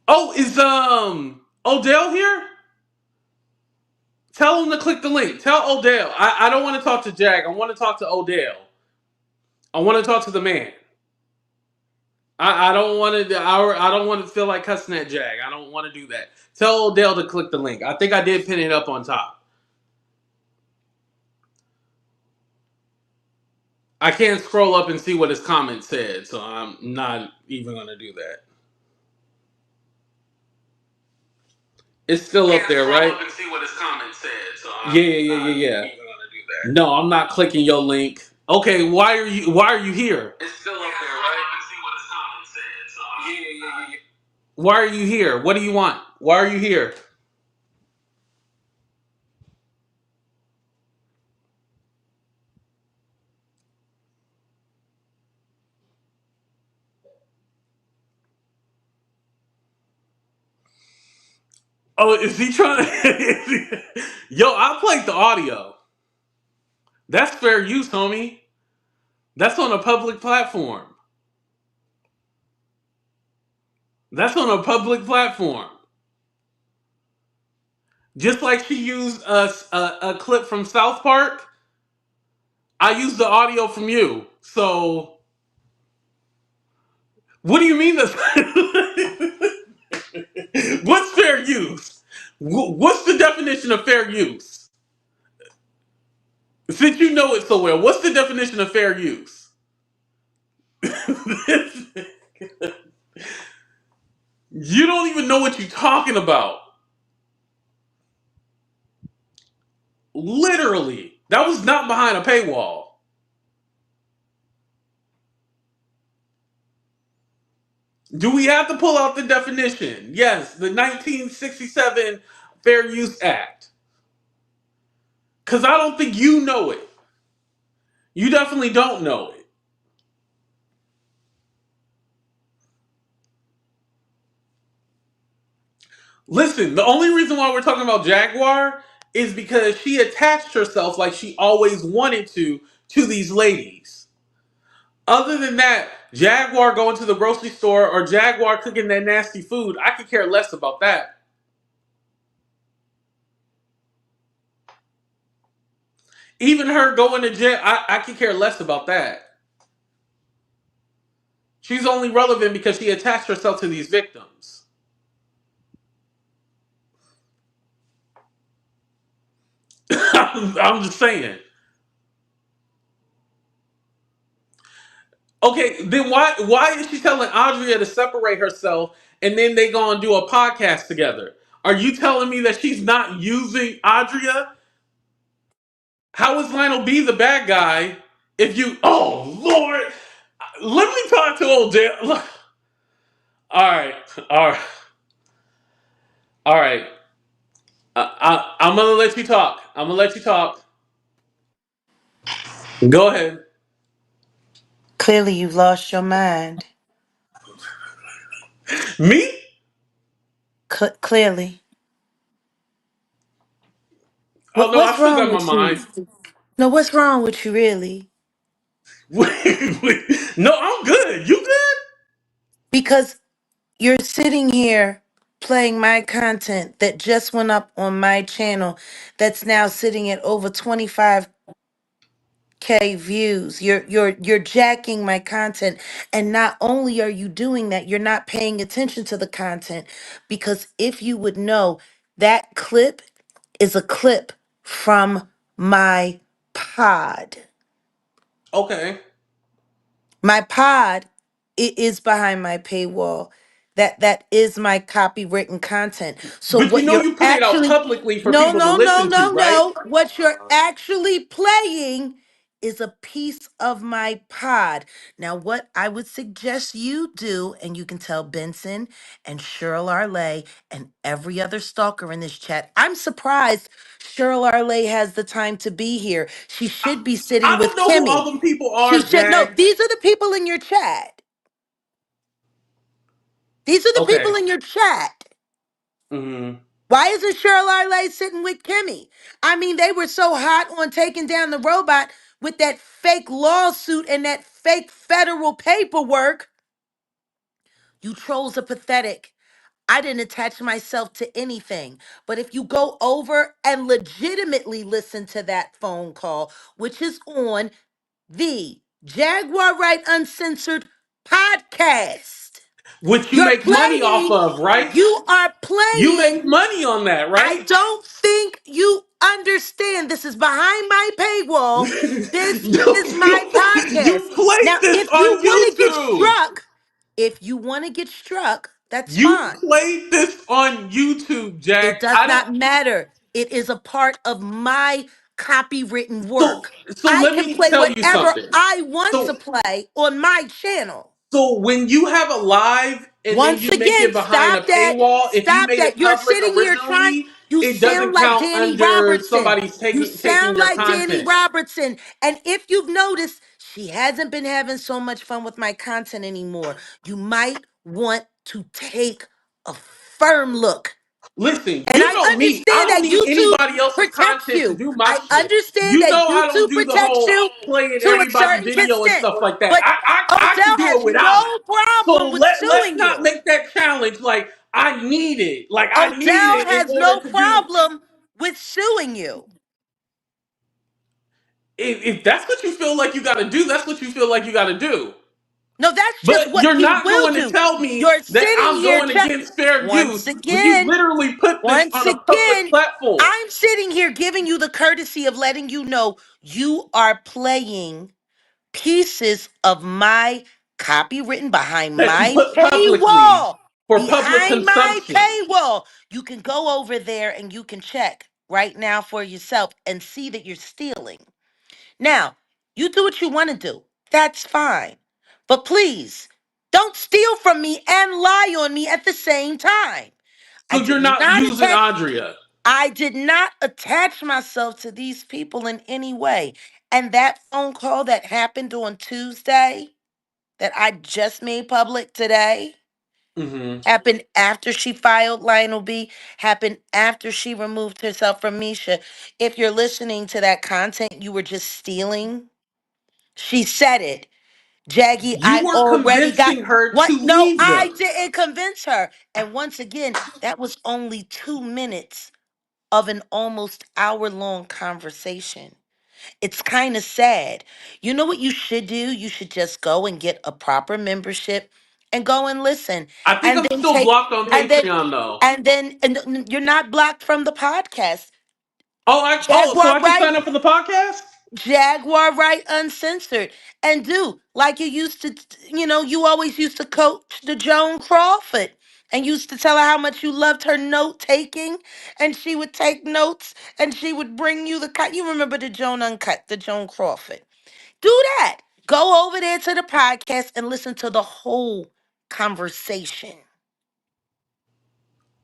oh, is Odell here? Tell him to click the link. Tell Odell. I don't want to talk to Jag. I want to talk to Odell. I want to talk to the man. I don't want to. I don't want to feel like cussing at Jag. I don't want to do that. Tell Odell to click the link. I think I did pin it up on top. I can't scroll up and see what his comment said, so I'm not even going to do that. It's still up there, right? And see what his comment said, so Yeah. No, I'm not clicking your link. Okay, why are you here? It's still up there, right? And see what his comment said, so Yeah. Why are you here? What do you want? Why are you here? Oh, is he trying to? Yo, I played the audio. That's fair use, homie. That's on a public platform. That's on a public platform. Just like she used a clip from South Park, I used the audio from you. So, what do you mean that's what's fair use? What's the definition of fair use? Since you know it so well, what's the definition of fair use? You don't even know what you're talking about. Literally. That was not behind a paywall. Do we have to pull out the definition? Yes, the 1967 Fair Use Act. Because I don't think you know it. You definitely don't know it. Listen, the only reason why we're talking about Jaguar is because she attached herself like she always wanted to these ladies. Other than that, Jaguar going to the grocery store or Jaguar cooking that nasty food, I could care less about that. Even her going to jail, I could care less about that. She's only relevant because she attached herself to these victims. I'm just saying. Okay, then why is she telling Adria to separate herself and then they gonna do a podcast together? Are you telling me that she's not using Adria? How is Lionel B the bad guy if you? Oh Lord, let me talk to old Jay. Look, all right, all right, all right. I'm gonna let you talk. I'm gonna let you talk. Go ahead. Clearly, you've lost your mind. Me? Clearly. Oh no, I What's still wrong got my with you? mind. No, what's wrong with you, really? Wait. No, I'm good. You good? Because you're sitting here playing my content that just went up on my channel that's now sitting at over 25K views. You're jacking my content, and not only are you doing that, you're not paying attention to the content, because if you would know, that clip is a clip from my pod. Okay. My pod, it is behind my paywall. That is my copywritten content. So But you what know you're you put it out actually, publicly for no, people to no, no, listen to, no, right? no. What you're actually playing is a piece of my pod. Now, what I would suggest you do, and you can tell Benson and Cheryl Arlay and every other stalker in this chat, I'm surprised Cheryl Arlay has the time to be here. She I, should be I sitting don't with know who all Kimmy. them people She are, should no. Jag. These are the people in your chat. These are the Okay. people in your chat. Hmm. Why isn't Cheryl Arlay sitting with Kimmy? I mean, they were so hot on taking down the robot with that fake lawsuit and that fake federal paperwork. You trolls are pathetic. I didn't attach myself to anything. But if you go over and legitimately listen to that phone call, which is on the Jaguar Wright Uncensored podcast, Which you you're make money off playing, of, right? you are You make playing. money on that, I right? don't think you understand. This is behind my paywall. This is my podcast. You played Now, this if you on want to get YouTube. struck, if you want to get struck, that's You fine. played this on YouTube, It Jag. does I don't. not matter. It is a part of my copywritten So, work. so I let can me play tell you whatever something. I want So, to play on my channel. so when you have a live and then Once you make it again, behind a stop that. paywall, if you Stop made it that. You're public sitting here trying. originally, You it sound doesn't like count Danny under Robertson. somebody's You taking sound your like Danny content. Robertson. And if you've noticed, she hasn't been having so much fun with my content anymore. You might want to take a firm look. Listen, And you I know me. I understand don't that need YouTube anybody else's protects content to you. do my I shit. understand You that know I don't YouTube do the protects whole you playing to a everybody certain video and extent. stuff like that. But I can Odell do has it without it. no problem So with let's suing not you. make that challenge like I need it. Like I need Odell it in has order no to do. problem with suing you. If that's what you feel like you got to do, that's what you feel like you got to do. No, that's just But what you're he not will going to do. tell me You're that sitting I'm here going against fair once use when you again, literally put this once on a public again, platform. I'm sitting here giving you the courtesy of letting you know you are playing pieces of my copy written behind That you my put publicly paywall. for public Behind my consumption. paywall. You can go over there and you can check right now for yourself and see that you're stealing. Now, you do what you want to do. That's fine. But please, don't steal from me and lie on me at the same time. I So did you're not not using attach Adria. I did not attach myself to these people in any way. And that phone call that happened on Tuesday that I just made public today Hmm. happened after she filed Lionel B, happened after she removed herself from Misha. If you're listening to that content you were just stealing, she said it. Jaggy, You I were already got convincing her what? to No, leave I them. didn't convince her. And once again, that was only 2 minutes of an almost hour-long conversation. It's kind of sad. You know what you should do? You should just go and get a proper membership and go and listen. I think And I'm then still take blocked on and then Patreon though. you're not blocked from the podcast. So Jaguar I can Wright, sign up for the podcast? Jaguar Wright Uncensored. And do like you used to, you always used to coach the Joan Crawford. and used to tell her how much you loved her note taking, and she would take notes and she would bring you the cut. You remember the Joan Uncut, the Joan Crawford. Do that. Go over there to the podcast and listen to the whole conversation.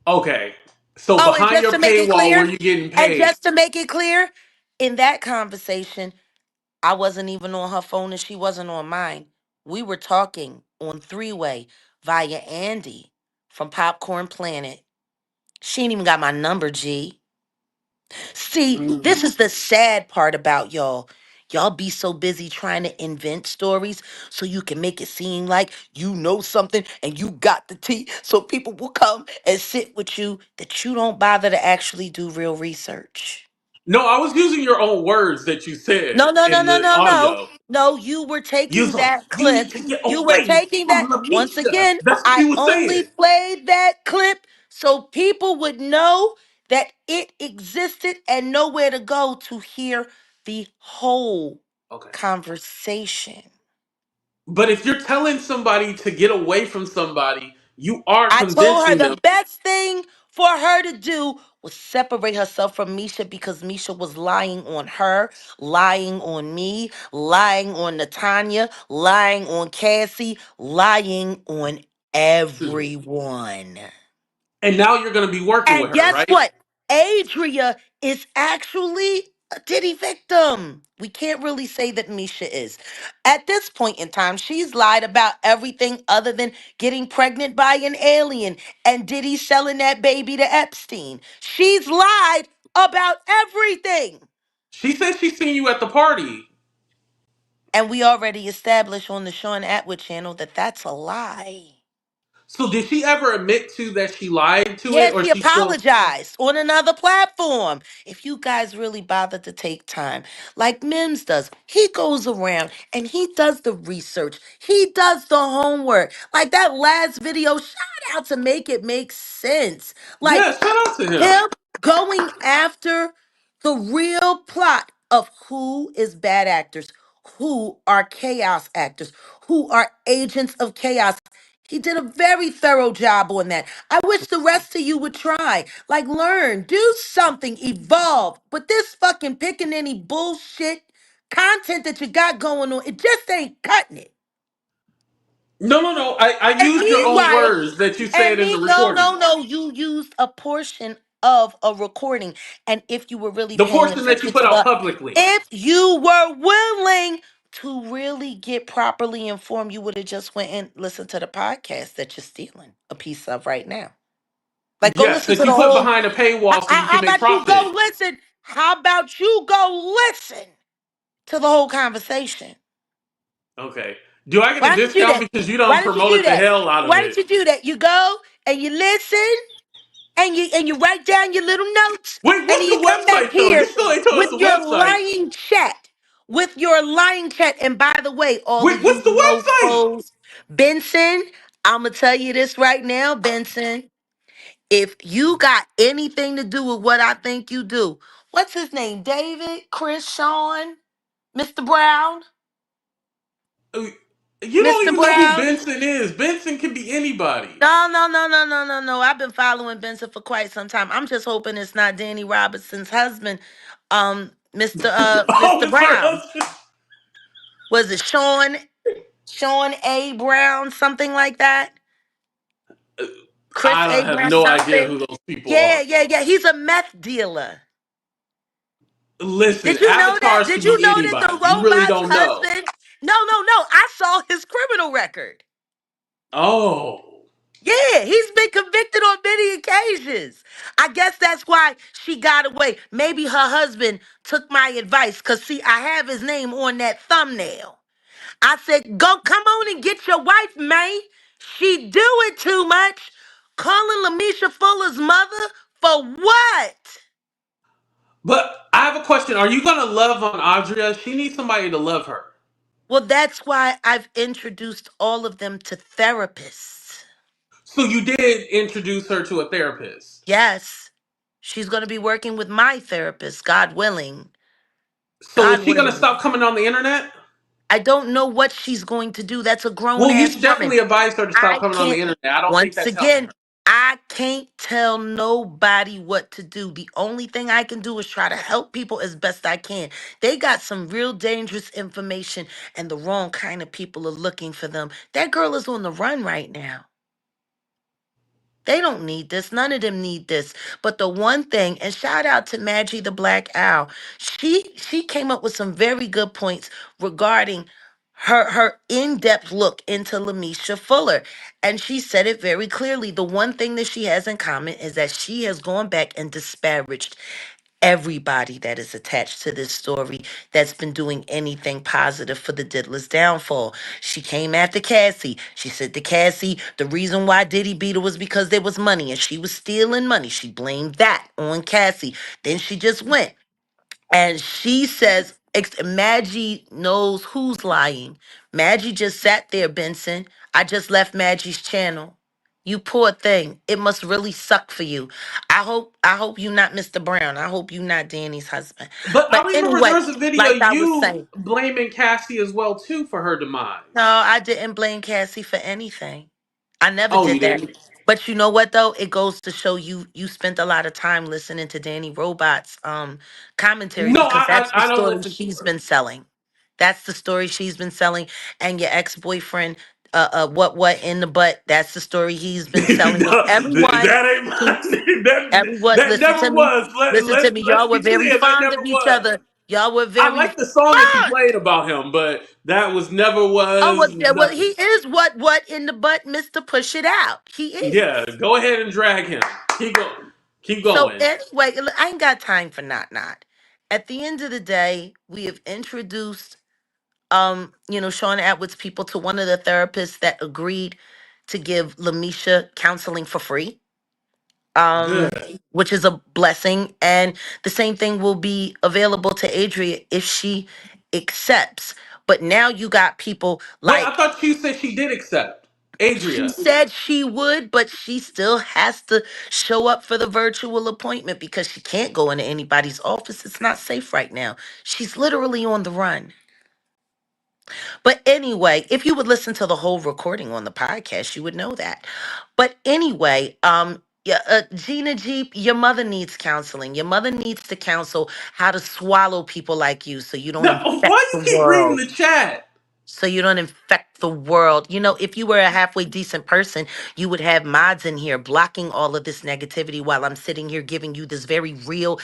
Okay. So Oh, and behind just your to make it paywall, were clear, you getting paid? in that conversation, I wasn't even on her phone and she wasn't on mine. We were talking on three-way via Andy from Popcorn Planet. She ain't even got my number, G. See, this Mm. is the sad part about y'all. Y'all be so busy trying to invent stories so you can make it seem like you know something and you got the tea so people will come and sit with you that you don't bother to actually do real research. No, I was using your own words that you said No, no, no, in no, the no, no. audio. No, you were You taking was like, that you clip. need to get You were away taking that. from Once LaMesha. again, That's what I you was only saying. played that clip so people would know that it existed and know where to go to hear the whole Okay. conversation. But if you're telling somebody to get away from somebody, you are I told her convincing them. the best thing for her to do was separate herself from Misha because Misha was lying on her, lying on me, lying on Natanya, lying on Cassie, lying on everyone. And now you're going to be working And with her, guess right? what? Adria is actually a Diddy victim. We can't really say that Misha is. At this point in time, she's lied about everything other than getting pregnant by an alien and Diddy selling that baby to Epstein. She's lied about everything. She said she seen you at the party. And we already established on the Sean Atwood channel that that's a lie. So did she ever admit to that she lied to Yeah, it, or she she still? apologized on another platform. If you guys really bother to take time, like Mims does, he goes around and he does the research. He does the homework. Like that last video, shout out to make it make sense. Like Yeah, shout out to him. him going after the real plot of who is bad actors, who are chaos actors, who are agents of chaos. He did a very thorough job on that. I wish the rest of you would try. Like, learn, do something, evolve. But this fucking picking any bullshit content that you got going on, it just ain't cutting it. No, no, no. I And used your own meanwhile, words that you said in the no, recording. no, no, you used a portion of a recording. And if you were really The paying portion that you attention put to out the, publicly. if you were willing to really get properly informed, you would have just went and listened to the podcast that you're stealing a piece of right now. Like, go Yes, listen that to you the put whole. behind a paywall so you How can make about you profit. go listen? How about you go listen to the whole conversation? Okay. Do I get a Why don't you do discount that? because you Why done don't you do promoted the that? hell out of Why don't it? you do that? You go and you listen and you write down your little notes Wait, and what's then the you come back website though? You here still ain't told us with the your website. lying chat. With your lying chat. And by the way, all Wait, of what's you the website? mofos, Benson, I'm gonna tell you this right now, Benson. If you got anything to do with what I think you do, what's his name? David, Chris, Sean, Mr. Brown, Uh, You don't Mr. even know who Brown. Benson is. Benson can be anybody. No, no, no, no, no, no, no. I've been following Benson for quite some time. I'm just hoping it's not Danny Robinson's husband, Oh, Mr. it's her Brown. husband. Was it Sean A. Brown, something like that? Uh, Chris I A. don't have Brown, no idea something. who those people are. Yeah, yeah, yeah. He's a meth dealer. Listen, Did you know that? avatars Did can you be know that the anybody. You really robot's don't know. husband? No, no, no. I saw his criminal record. Oh. Yeah, he's been convicted on many occasions. I guess that's why she got away. Maybe her husband took my advice because, see, I have his name on that thumbnail. I said, go come on and get your wife, man. She doing too much. Calling LaMesha Fuller's mother for what? But I have a question. Are you going to love on Adria? She needs somebody to love her. Well, that's why I've introduced all of them to therapists. So you did introduce her to a therapist. Yes, she's going to be working with my therapist, God willing. So is God she going to willing. stop coming on the internet? I don't know what she's going to do. That's a grown Well, you ass should woman. definitely advise her to stop I coming on the can't. internet. I don't think Once that's healthy. again, I can't tell nobody what to do. The only thing I can do is try to help people as best I can. They got some real dangerous information, and the wrong kind of people are looking for them. That girl is on the run right now. They don't need this. None of them need this. But the one thing, and shout out to Maggie the Black Owl, she came up with some very good points regarding her in-depth look into LaMesha Fuller. And she said it very clearly. The one thing that she has in common is that she has gone back and disparaged everybody that is attached to this story that's been doing anything positive for the Diddler's downfall. She came after Cassie. She said to Cassie, the reason why Diddy beat her was because there was money and she was stealing money. She blamed that on Cassie. Then she just went and she says, Maggie knows who's lying. Maggie just sat there, Benson. I just left Maggie's channel. You poor thing. It must really suck for you. I hope you not Mr. Brown. I hope you not Danny's husband. But I But remember anyway, there was a video like I was you saying, blaming Cassie as well too for her no, demise. I didn't blame Cassie for anything. I never Oh, you did that. didn't? But you know what though? It goes to show you spent a lot of time listening to Danny Robot's commentary No, because that's the I don't story listen to she's her. been selling. That's the story she's been selling. And your ex-boyfriend, what in the butt, that's the story he's been selling. And No, everyone that ain't who my name. everyone That never was. listen to me. Let's Y'all were be very clear. That fond of never each was. other. Y'all were I very like the song that you fond. played about him, but that was never Oh, was well, yeah, well, he nothing. is what in the butt, Mister Push It Out. He Yeah, is. go ahead and drag him. Keep So going. anyway, I ain't got time for not. At the end of the day, we have introduced Sean Atwood's people to one of the therapists that agreed to give LaMesha counseling for free. Good. Which is a blessing. And the same thing will be available to Adria if she accepts. But now you got people Wait, I like thought you said she did accept. she Adria. said she would, but she still has to show up for the virtual appointment because she can't go into anybody's office. It's not safe right now. She's literally on the run. But anyway, if you would listen to the whole recording on the podcast, you would know that. But anyway, yeah, Gina Jeep, your mother needs counseling. Your mother needs to counsel how to swallow people like you so you don't Now, infect why the you keep reading world. the chat? So you don't infect the world. If you were a halfway decent person, you would have mods in here blocking all of this negativity while I'm sitting here giving you this very real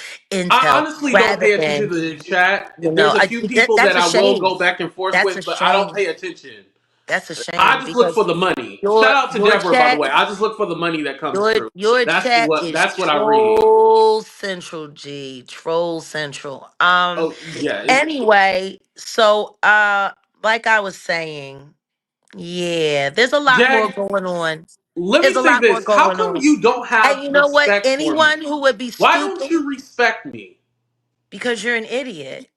I intel honestly don't rather pay attention than, to the chat. There's a few people that's that a I will shame. go back and forth That's with, a but I don't shame. pay attention. That's a I shame just look for because the money. Shout your out to your Deborah, by the chat way. I just look for the money that comes your through. your That's chat what is that's what I read. troll central, G. Troll central. Oh yeah, Anyway, so like I was saying, yeah, there's a lot more Jag. going on. Let me There's a say lot more this: how going come on. you don't And have you know what? respect for me? Anyone who would be Why don't stupid you respect me? because you're an idiot.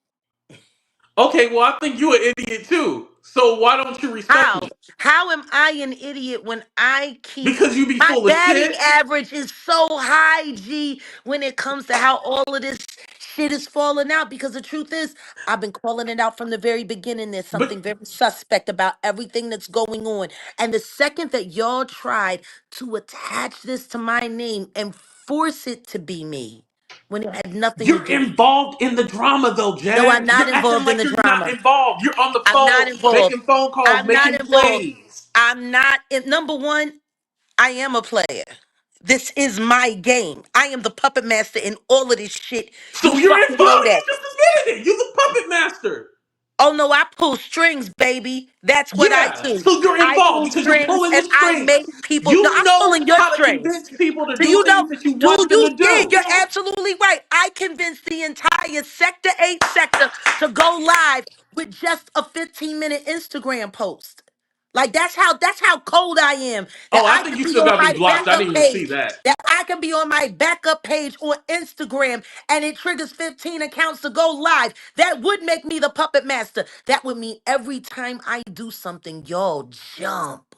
Okay, well I think you an idiot too. So why don't you respect How? me? How am I an idiot when I keep Because you be my full of batting shit. average is so high, G, when it comes to how all of this shit is falling out? Because the truth is, I've been calling it out from the very beginning. There's But something very suspect about everything that's going on. And the second that y'all tried to attach this to my name and force it to be me when it had nothing to you're do with me. involved in the drama though, No, I'm Jag. not You're acting involved in like the you're not drama. involved. You're on the I'm phone not involved. making phone calls, I'm not making involved. plays. I'm not in number one. I am a player. This is my game. I am the puppet master in all of this shit. You So you're fucking know involved. You that. just admitted it. You're the puppet master. Oh no, I pull strings, baby. That's what I Yeah. do. So you're I involved pull because you're strings pulling the and I strings. make people. No, You I'm know pulling your how to strings. convince people to Do do you know? things that you Do want them you? to Yeah, do. you're absolutely right. I convinced the entire Sector 8 sector to go live with just a 15-minute Instagram post. Like that's how cold I am. That Oh, I I think could you be still on got me my blocked. I backup didn't even see page. that. That I can be on my backup page on Instagram and it triggers 15 accounts to go live. That would make me the puppet master. That would mean every time I do something, y'all jump.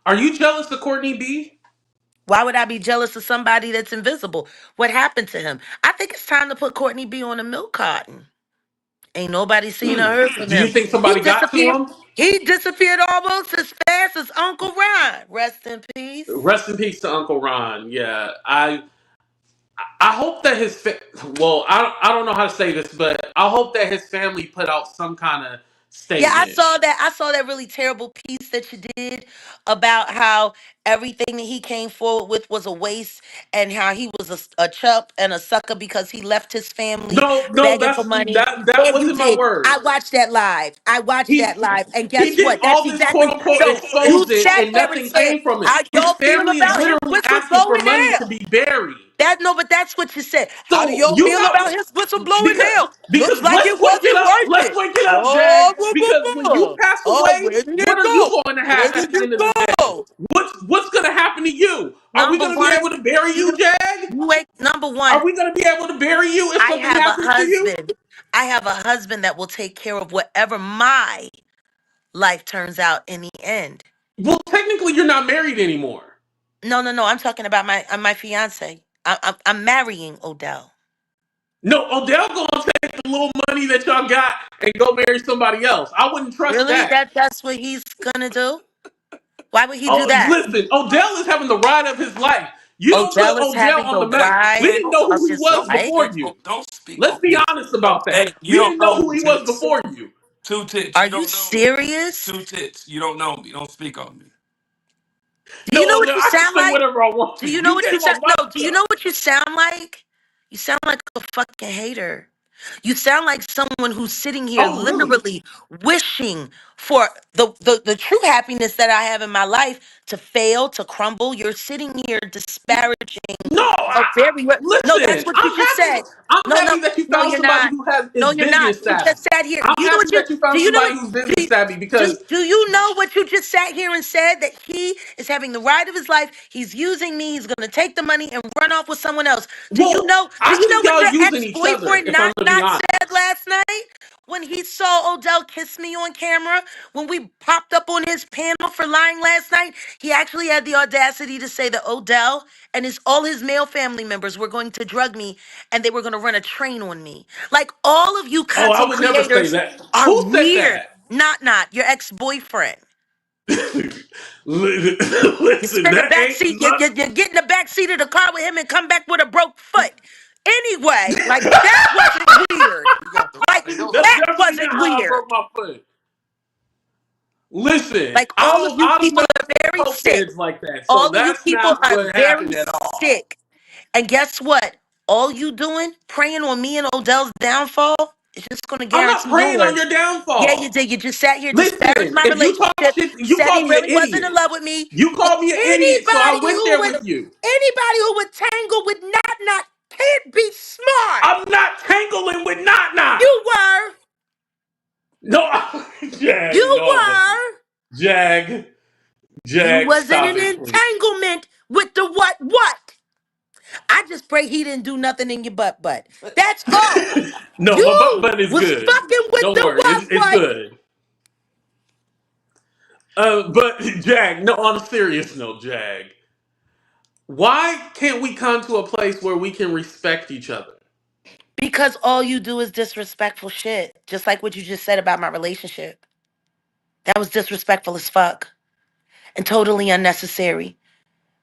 Are you jealous of Courtney B? Why would I be jealous of somebody that's invisible? What happened to him? I think it's time to put Courtney B on a milk carton. Ain't nobody seen or Hmm. heard from Do you him. think He somebody got to disappeared. him? He disappeared almost as fast as Uncle Ron. Rest in peace. Rest in peace to Uncle Ron. Yeah, I hope that well, I don't know how to say this, but I hope that his family put out some kind of Yeah, I statement. saw that. I saw that really terrible piece that you did about how everything that he came forward with was a waste, and how he was a chump and a sucker because he left his family No, no, begging for that's money. that And you wasn't my did. I words. watched that live. I watched that He live. And he guess did what? That's all this quote exactly. unquote No, you exposing, sat and there and nothing said came from it. how His y'all feel family is about his literally asking for whistleblowing money to now. be buried. That no, but that's what you said. How do So y'all you feel have about his whistleblowing because now? Looks like let's it wake it wasn't up. worth Let's it. wake it up, Jag. Oh, blah, Because blah, when you blah. pass Oh, away, where did what it are you go? going to Where have did at the it end of the day? go? What's going to happen to you? Are we Number going to be one, able to bury you you, Jag? you wait. Number one, Are we going to be able to bury you if I something have a happens to you? husband. I have a husband that will take care of whatever my life turns out in the end. Well, technically, you're not married anymore. No, no, no. I'm talking about my fiance. I'm marrying Odell. No, Odell gonna take the little money that y'all got and go marry somebody else. I wouldn't trust Really? that. That's what he's gonna do? Why would he do Oh, that? listen, Odell is having the ride of his life. You don't put Odell is Odell having on the the map. We ride didn't know of who he his was life. before you. Don't speak Let's on be me. honest about Hey, that. you We don't didn't know know who me, he was tits. before you. Two tits. Are You you don't know me. serious? Two tits. You don't know me. Don't speak on me. Do you know No, what Odell, you I can sound say like? whatever I want Do to. you know You what you came sound? on my No, do you stuff. know what you sound like? You sound like a fucking hater. You sound like someone who's sitting here Oh, really? literally wishing for the true happiness that I have in my life to fail, to crumble. You're sitting here disparaging No, a very no, that's listen. what you just said. I'm No, no, happy that you no, found you're somebody not. who has No, is you're not. business You savvy. just sat here. I'm You know happy what you that you do found you know somebody what who's do business you, savvy because do you know what you just sat here and said that he is having the ride of his life? He's using me. He's going to take the money and run off with someone else. well, Do I you know think what y'all your using each other. ex-boyfriend If I'm not gonna be not honest. said last night when he saw Odell kiss me on camera when we popped up on his panel for lying last night? He actually had the audacity to say that Odell and all his male family members were going to drug me and they were going to run a train on me. Like all of you Oh, I content would never say creators that. are Who said weird. that? Not your ex-boyfriend. You Listen, spin the that back ain't seat. not. You get in the back seat of the car with him and come back with a broke foot. Anyway, like that wasn't weird. You got the Like right That's that on. definitely wasn't not how I weird. broke my foot. Listen, Like all of you I do people not are very poke sick. kids like that, so All of you that's people not are what very happened at all. sick. And guess what? All you doing, praying on me and Odell's downfall, is just going to I'm not guarantee praying on yours. your Yeah, you downfall. did. You just sat here, disparaged Listen, my if you talk relationship, shit, you said he called me an really wasn't in idiot. love with me. You And called me an idiot, so I went there with you. anybody who would tangle with not can't be smart. I'm not tangling with not not. You were. No, Jag, You no, were. Jag, You Jag, was in stop an it, please. entanglement with the what? I just pray he didn't do nothing in your butt. That's all. No, my butt You butt is was good. fucking with Don't the worry, it's what? good. But Jag, no, on a serious note, Jag, why can't we come to a place where we can respect each other? Because all you do is disrespectful shit. Just like what you just said about my relationship. That was disrespectful as fuck and totally unnecessary.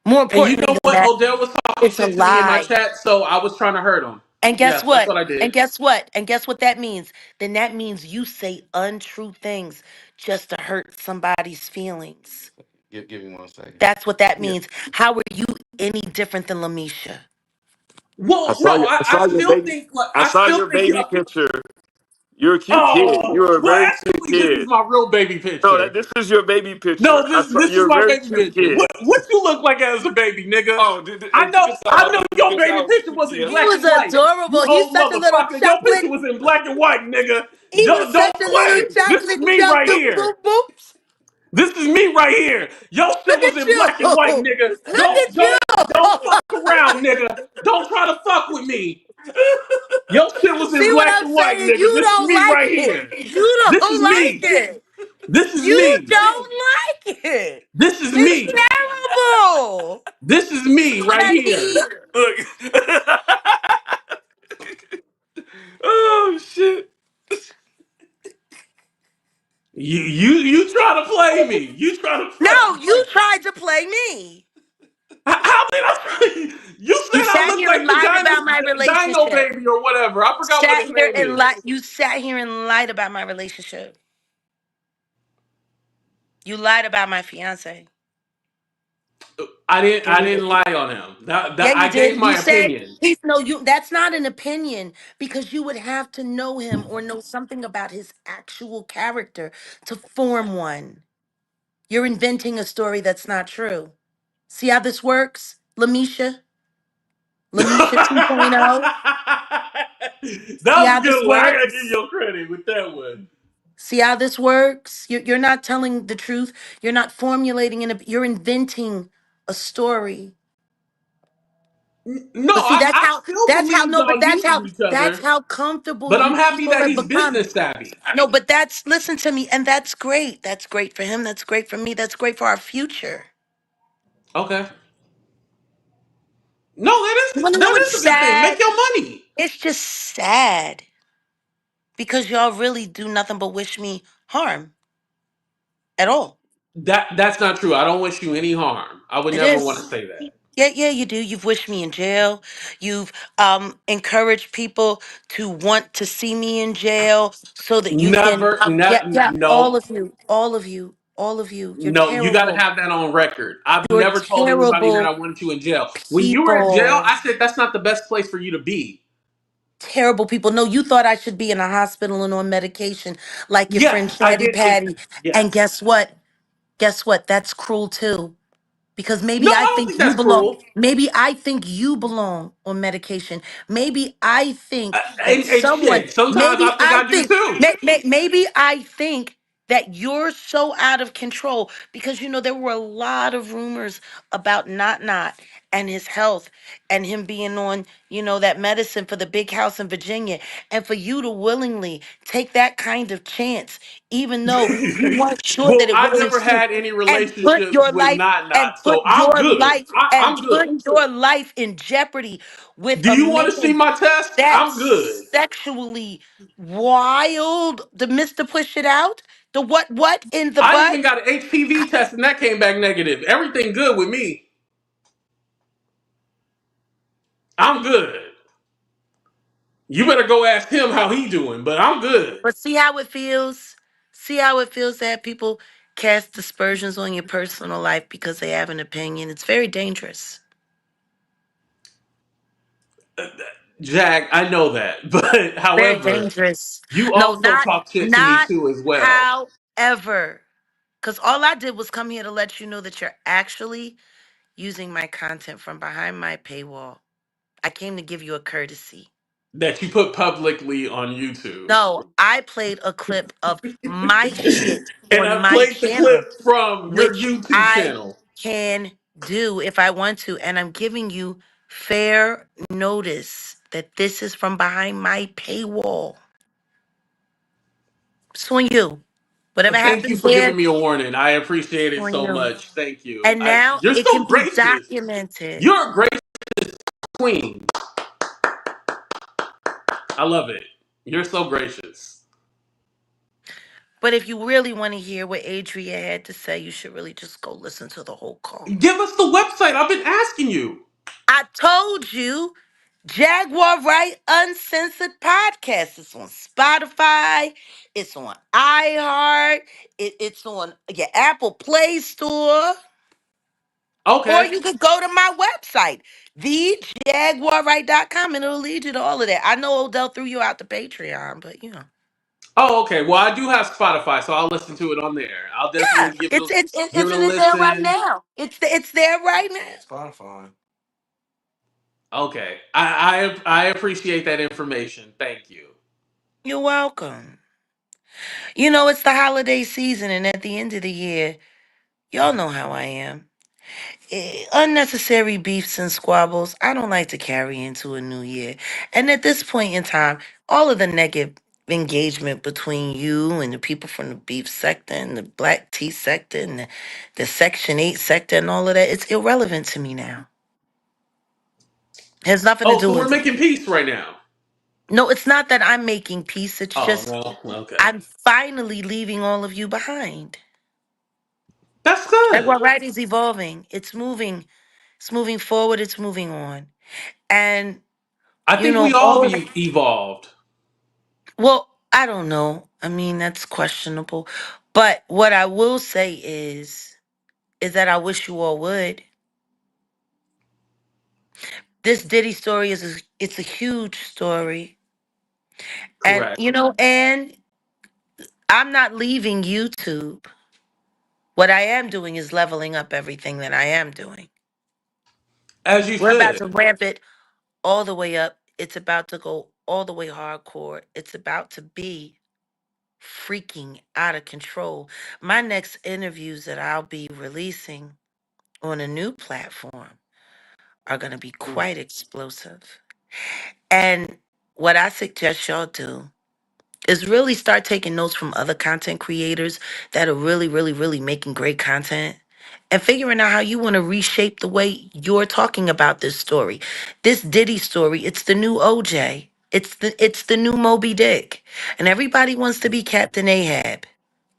More And you importantly know than what? that, Odell was talking it's a shit to me in my lie. chat, so I was trying to hurt him. And guess Yes, that's what? what I did. And guess what? And guess what that means? Then that means you say untrue things just to hurt somebody's feelings. Give me 1 second. That's what that Yeah. means. How are you any different than LaMesha? I Well, saw no, your I saw your baby I I saw still your think baby you. picture. You're a cute kid. Oh, You're a well, very cute actually, this is kid. my real baby No, picture. this is your baby picture. No, I this saw this is you're a my very baby cute picture. kid. What you look like as a baby, nigga? Oh, check this I out. know Check your this baby out. picture was in Yeah. He black was and white. You adorable. He's old such a little motherfucker. Your picture chocolate. was in black and white, nigga. He was Don't such a little play. This is chocolate me chunk. right Boop, here. boop, boops. This is me right here. Your shit Look was at in you. black and white, nigga. Look at you. Don't fuck around, nigga. Don't try to fuck with me. Your shit was in See what black I'm and white, saying? nigga. You This is don't me like right it. here. You This is don't like me. it. This is You me. don't like it. This is It's me. terrible. This is me right here. Honey. Look. Oh shit. me. How did I? You said You I sat look here and like the lied guy about that's my Dino relationship. Baby or whatever. I forgot what his name is. You sat here and lied about my relationship. You lied about my fiance. I You didn't did. lie on him. Yeah, That you I gave did. You my said opinion. he's no you that's not an opinion because you would have to know him or know something about his actual character to form one. You're inventing a story that's not true. See how this works? LaMesha? LaMesha 2.0? That See was how a this good one. I gotta give works? you credit with that one. See how this works? You're not telling the truth. You're not formulating you're inventing a story. No, But see, I still believe no, but y'all use each that's other, how comfortable but I'm you happy people that have he's become. business savvy. No, but listen to me, and that's great. That's great for him. That's great for me. That's great for our future. Okay. No, You want to know that what's is a good thing. sad? Make your money. It's just sad because y'all really do nothing but wish me harm at all. That's not true. I don't wish you any harm. I would It never want to is. say that. Yeah, you do. You've wished me in jail. You've encouraged people to want to see me in jail so that you can. Never, Yeah. no, All of you. You're no. You got to terrible. have that on record. I've You're never told anybody that I terrible wanted you in jail. When you were in jail, people. I said that's not the best place for you to be. Terrible people. No, you thought I should be in a hospital and on medication like your friend Yes, I Chatty did think that. Patty. And Yes. guess what? Guess what? That's cruel too. Because No, maybe I I don't think think you that's belong. cruel. Maybe I think you belong on medication. Maybe I think that And someone. shit, sometimes Maybe I think I I do think. too. Maybe I think that you're so out of control because there were a lot of rumors about not and his health and him being on that medicine for the big house in Virginia, and for you to willingly take that kind of chance even though you weren't sure Well, that it I wasn't never true, had any and put relationships your with life not, so I'm good. in jeopardy with Do a you want to see man my test? I'm good. that's sexually wild. The Mr. Push It Out, the what in the I butt. even got an HPV test and that came back negative. Everything good with me. I'm good. You better go ask him how he doing, but I'm good. But see how it feels. See how it feels that people cast aspersions on your personal life because they have an opinion. It's very dangerous. Jag, I know that, but Very however, dangerous. you No, also talk shit to me not too as well. however. Because all I did was come here to let you know that you're actually using my content from behind my paywall. I came to give you a courtesy. That you put publicly on YouTube. No, I played a clip of my shit And on I my played the channel, clip from your which YouTube I channel can do if I want to. And I'm giving you fair notice that this is from behind my paywall. It's on you. Whatever Thank you happens for there, giving me a warning. I appreciate it's it on so you. much. Thank you. And now You're it so can be gracious. documented. You're a great queen. I love it. You're so gracious. But if you really want to hear what Adria had to say, you should really just go listen to the whole call. Give us the website. I've been asking you. I told you, Jaguar Wright Uncensored Podcast. It's on Spotify. It's on iHeart. It's on your Apple Play Store. Or Okay. you could go to my website, thejaguarwright.com, and it'll lead you to all of that. I know Odell threw you out to Patreon, but Oh, okay. Well, I do have Spotify, so I'll listen to it on there. I'll Yeah, definitely give it a isn't it there right listen. now? It's there right now. Spotify. Okay. I appreciate that information. Thank you. You're welcome. It's the holiday season, and at the end of the year, y'all know how I am. Unnecessary beefs and squabbles, I don't like to carry into a new year. And at this point in time, all of the negative engagement between you and the people from the beef sector and the black tea sector and the Section 8 sector and all of that, it's irrelevant to me now. It has nothing to Oh, do so we're with. making peace right now. No, it's not that I'm making peace. It's Oh, just well, okay. I'm finally leaving all of you behind. That's Jaguar good. Wright is evolving. It's moving. It's moving forward. It's moving on. And I you think know, we all all be evolved. well, I don't know. I mean, that's questionable. But what I will say is that I wish you all would. This Diddy story it's a huge story. And Correct. and I'm not leaving YouTube. What I am doing is leveling up everything that I am doing. As you We're about should. to ramp it all the way up. It's about to go all the way hardcore. It's about to be freaking out of control. My next interviews that I'll be releasing on a new platform are going to be Mm. quite explosive. And what I suggest y'all do is really start taking notes from other content creators that are really, really, really making great content and figuring out how you want to reshape the way you're talking about this story. This Diddy story, it's the new OJ. It's the new Moby Dick. And everybody wants to be Captain Ahab.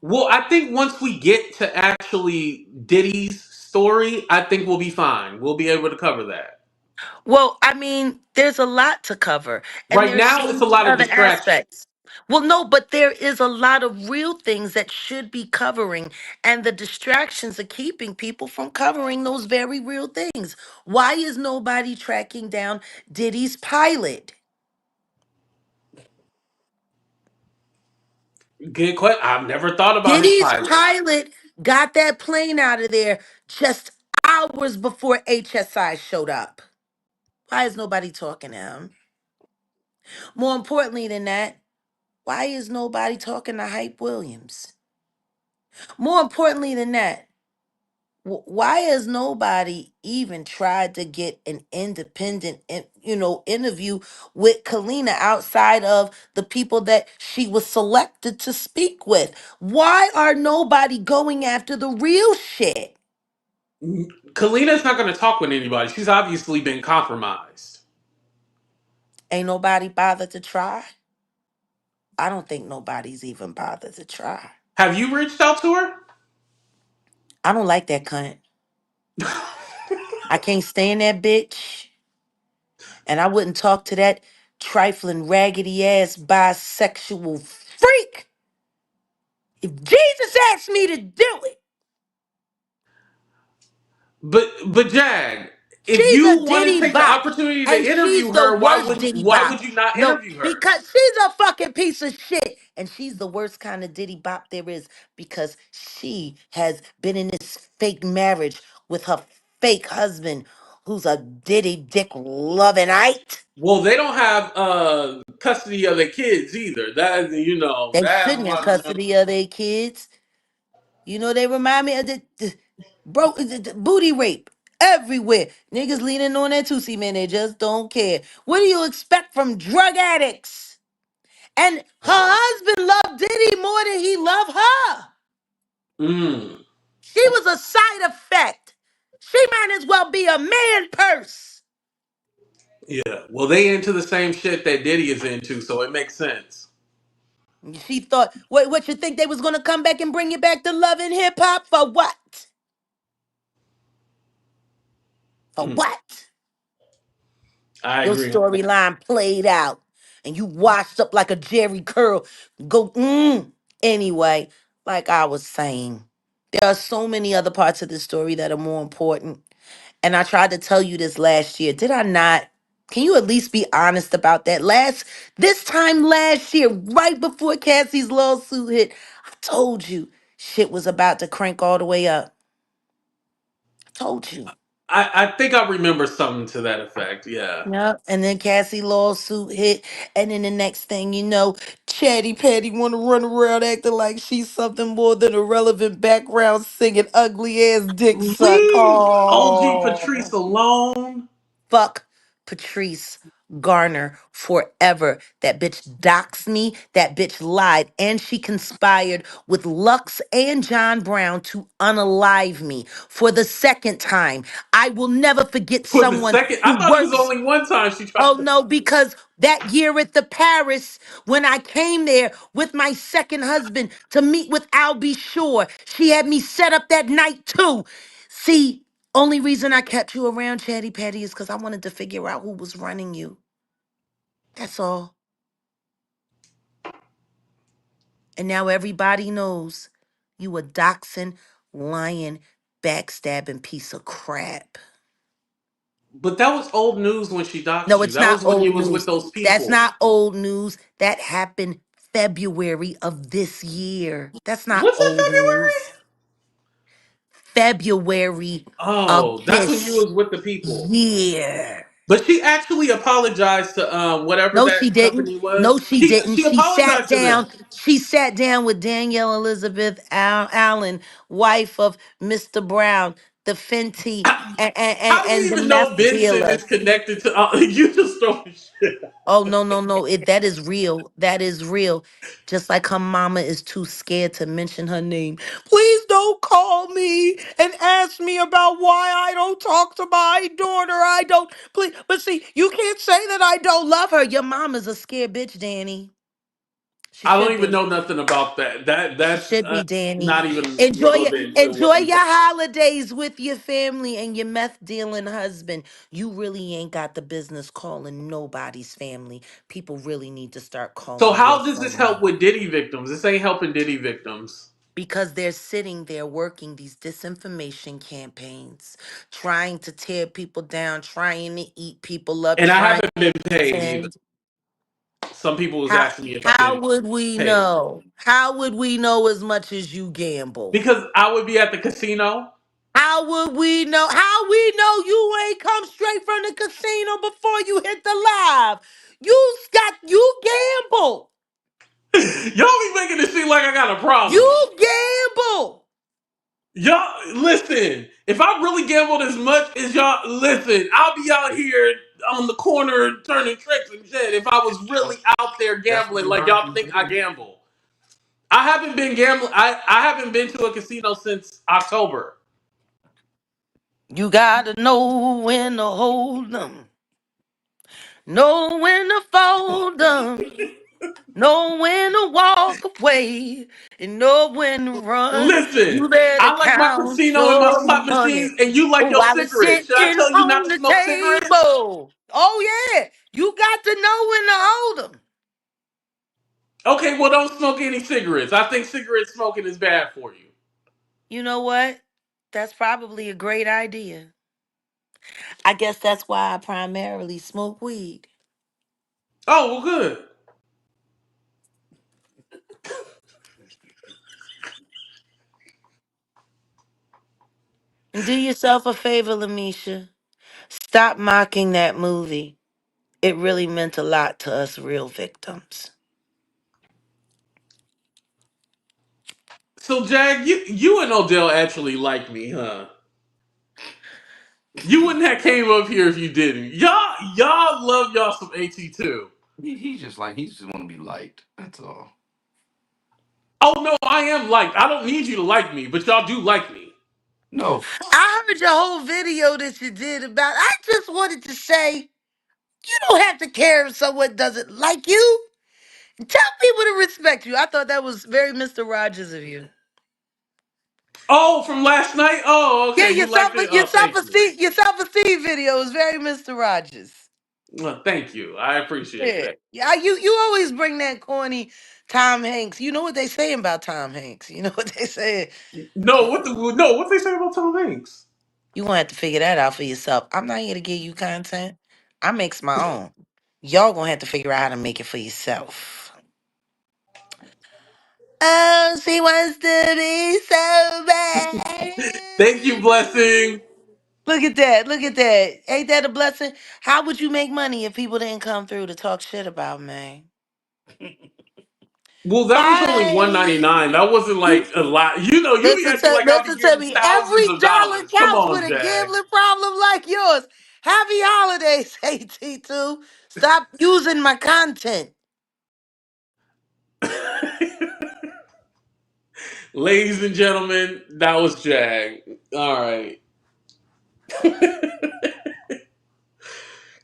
Well, I think once we get to actually Diddy's story, I think we'll be fine. We'll be able to cover that. Well, I mean, there's a lot to cover, and Right there's now, so it's a many lot of other distraction. aspects. Well, no, but there is a lot of real things that should be covering, and the distractions are keeping people from covering those very real things. Why is nobody tracking down Diddy's pilot? Good question. I've never thought about his Diddy's pilot. pilot got that plane out of there just hours before HSI showed up. Why is nobody talking to him? More importantly than that, why is nobody talking to Hype Williams? More importantly than that, why has nobody even tried to get an independent, interview with Kalina outside of the people that she was selected to speak with? Why are nobody going after the real shit? Kalina's not going to talk with anybody. She's obviously been compromised. Ain't nobody bothered to try? I don't think nobody's even bothered to try. Have you reached out to her? I don't like that cunt. I can't stand that bitch. And I wouldn't talk to that trifling, raggedy ass bisexual freak if Jesus asked me to do it. But Jag, if She's you a want to Diddy take the bop. opportunity And to she's interview the her, worst Diddy why bop. would you not No, interview her? because she's a fucking piece of shit. And she's the worst kind of Diddy bop there is because she has been in this fake marriage with her fake husband who's a Diddy dick loving ite. Well, they don't have custody of their kids either. That They that shouldn't have one. custody of their kids. They remind me of the booty rape everywhere. Niggas leaning on that Tootsie man, they just don't care. What do you expect from drug addicts? And her husband loved Diddy more than he loved her. Mm, She was a side effect. She might as well be a man purse. yeah. Well, they into the same shit that Diddy is into, so it makes sense. She thought, what you think they was gonna come back and bring you back to love and hip hop for what? For Mm, what? I Your agree on that. storyline played out and you washed up like a Jerry curl. Anyway, like I was saying, there are so many other parts of the story that are more important. And I tried to tell you this last year. Did I not? Can you at least be honest about that? This time last year, right before Cassie's lawsuit hit, I told you shit was about to crank all the way up. I told you. I think I remember something to that effect. Yeah. Yep. And then Cassie lawsuit hit. And then the next thing you know, Chatty Patty wanna run around acting like she's something more than a relevant background singing ugly ass dick suck. Leave OG Patrice Oh alone. fuck Patrice. Garner forever. That bitch doxed me. That bitch lied. And she conspired with Lux and John Brown to unalive me for the second time. I will never forget For the someone second, I who thought it was works. only one time she tried Oh to. no, because that year at the Paris, when I came there with my second husband to meet with Albie Shore, she had me set up that night too. See, only reason I kept you around, Chatty Patty, is because I wanted to figure out who was running you. That's all. And now everybody knows you a doxing, lying, backstabbing piece of crap. But that was old news when she doxed No, you. it's That not was when you old was with news. those That's people. not old news. That happened February of this year. That's not Was it old February? news. February of Oh, that's when you this was with the people. year. But she actually apologized to whatever No, she that didn't. company was. No, she She didn't. she She sat apologized to them. down. She sat down with Danielle Elizabeth Allen, wife of Mr. Brown, the Fenty How do you and the even know meth Vincent dealer. is connected to? You just throwing shit. Oh no, no, no. That is real. That is real. Just like her mama is too scared to mention her name. Please don't call me and ask me about why I don't talk to my daughter. I don't please. But see, you can't say that I don't love her. Your mama's a scared bitch, Danny. She I don't should even be. know nothing about that. She That's should be, Danny. not even relevant to Enjoy what we your talk. holidays with your family and your meth dealing husband. You really ain't got the business calling nobody's family. People really need to start So calling your how does this phone help with Diddy victims? This ain't helping Diddy victims. because they're sitting there working these disinformation campaigns, trying to tear people down, trying to eat people up, And I trying haven't been to paid either. pretend. Some people was How asking me if I've how been would we paid know? How would we know as much as you gamble? because I would be at the casino. How would we know? How we know you ain't come straight from the casino before you hit the live? You gamble. Y'all be making it seem like I got a problem. You gamble. Y'all listen. If I really gambled as much as y'all listen, I'll be out here on the corner turning tricks and shit. If I was really out there gambling like y'all think I gamble, I haven't been gambling. I haven't been to a casino since October. You gotta know when to hold them, know when to fold them, know when to walk away, and know when to run. Listen, You better I like my count casino and my your slot money machines, and you like your while it's cigarettes. Should I sitting tell you not on to the smoke cigarettes? table. Oh yeah, you got to know when to hold them. Okay, well, don't smoke any cigarettes. I think cigarette smoking is bad for you. You know what? That's probably a great idea. I guess that's why I primarily smoke weed. Oh, well, good. And do yourself a favor, LaMesha. Stop mocking that movie. It really meant a lot to us real victims. So, Jag, you and Odell actually like me, huh? You wouldn't have came up here if you didn't. Y'all love y'all some AT2. He just want to be liked. That's all. Oh no, I am liked. I don't need you to like me, but y'all do like me. No, I heard your whole video that you did about. I just wanted to say, you don't have to care if someone doesn't like you. Tell people to respect you. I thought that was very Mr. Rogers of you. Oh, from last night? Oh, Yeah, okay. You liked it? Oh, thank you. your self esteem video is very Mr. Rogers. Well, thank you. I appreciate Yeah, that. yeah. You always bring that corny Tom Hanks. You know what they say about Tom Hanks. You know what they say. What they say about Tom Hanks? You gonna have to figure that out for yourself. I'm not here to give you content. I makes my own. Y'all gonna have to figure out how to make it for yourself. Oh, she wants to be so bad. Thank you, blessing. Look at that. Look at that. Ain't that a blessing? How would you make money if people didn't come through to talk shit about me? Well, that was only Bye. 199. That wasn't like a lot. You be acting like I'll be Listen to getting me. thousands Every of dollar dollars. Come counts on, with a Jag. gambling problem like yours. Happy holidays, AT2. Stop using my content. Ladies and gentlemen, that was Jag. All right.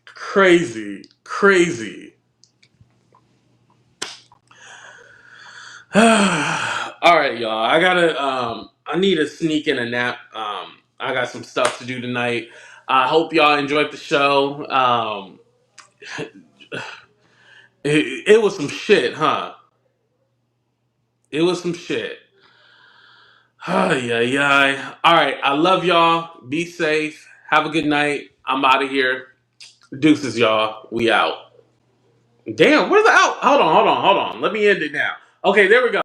Crazy. Crazy. All right, y'all. I need to sneak in a nap. I got some stuff to do tonight. I hope y'all enjoyed the show. It was some shit, huh? It was some shit. Ay, ay, ay. All right. I love y'all. Be safe. Have a good night. I'm out of here. Deuces, y'all. We out. Damn, where's the out? Hold on. Let me end it now. Okay, there we go.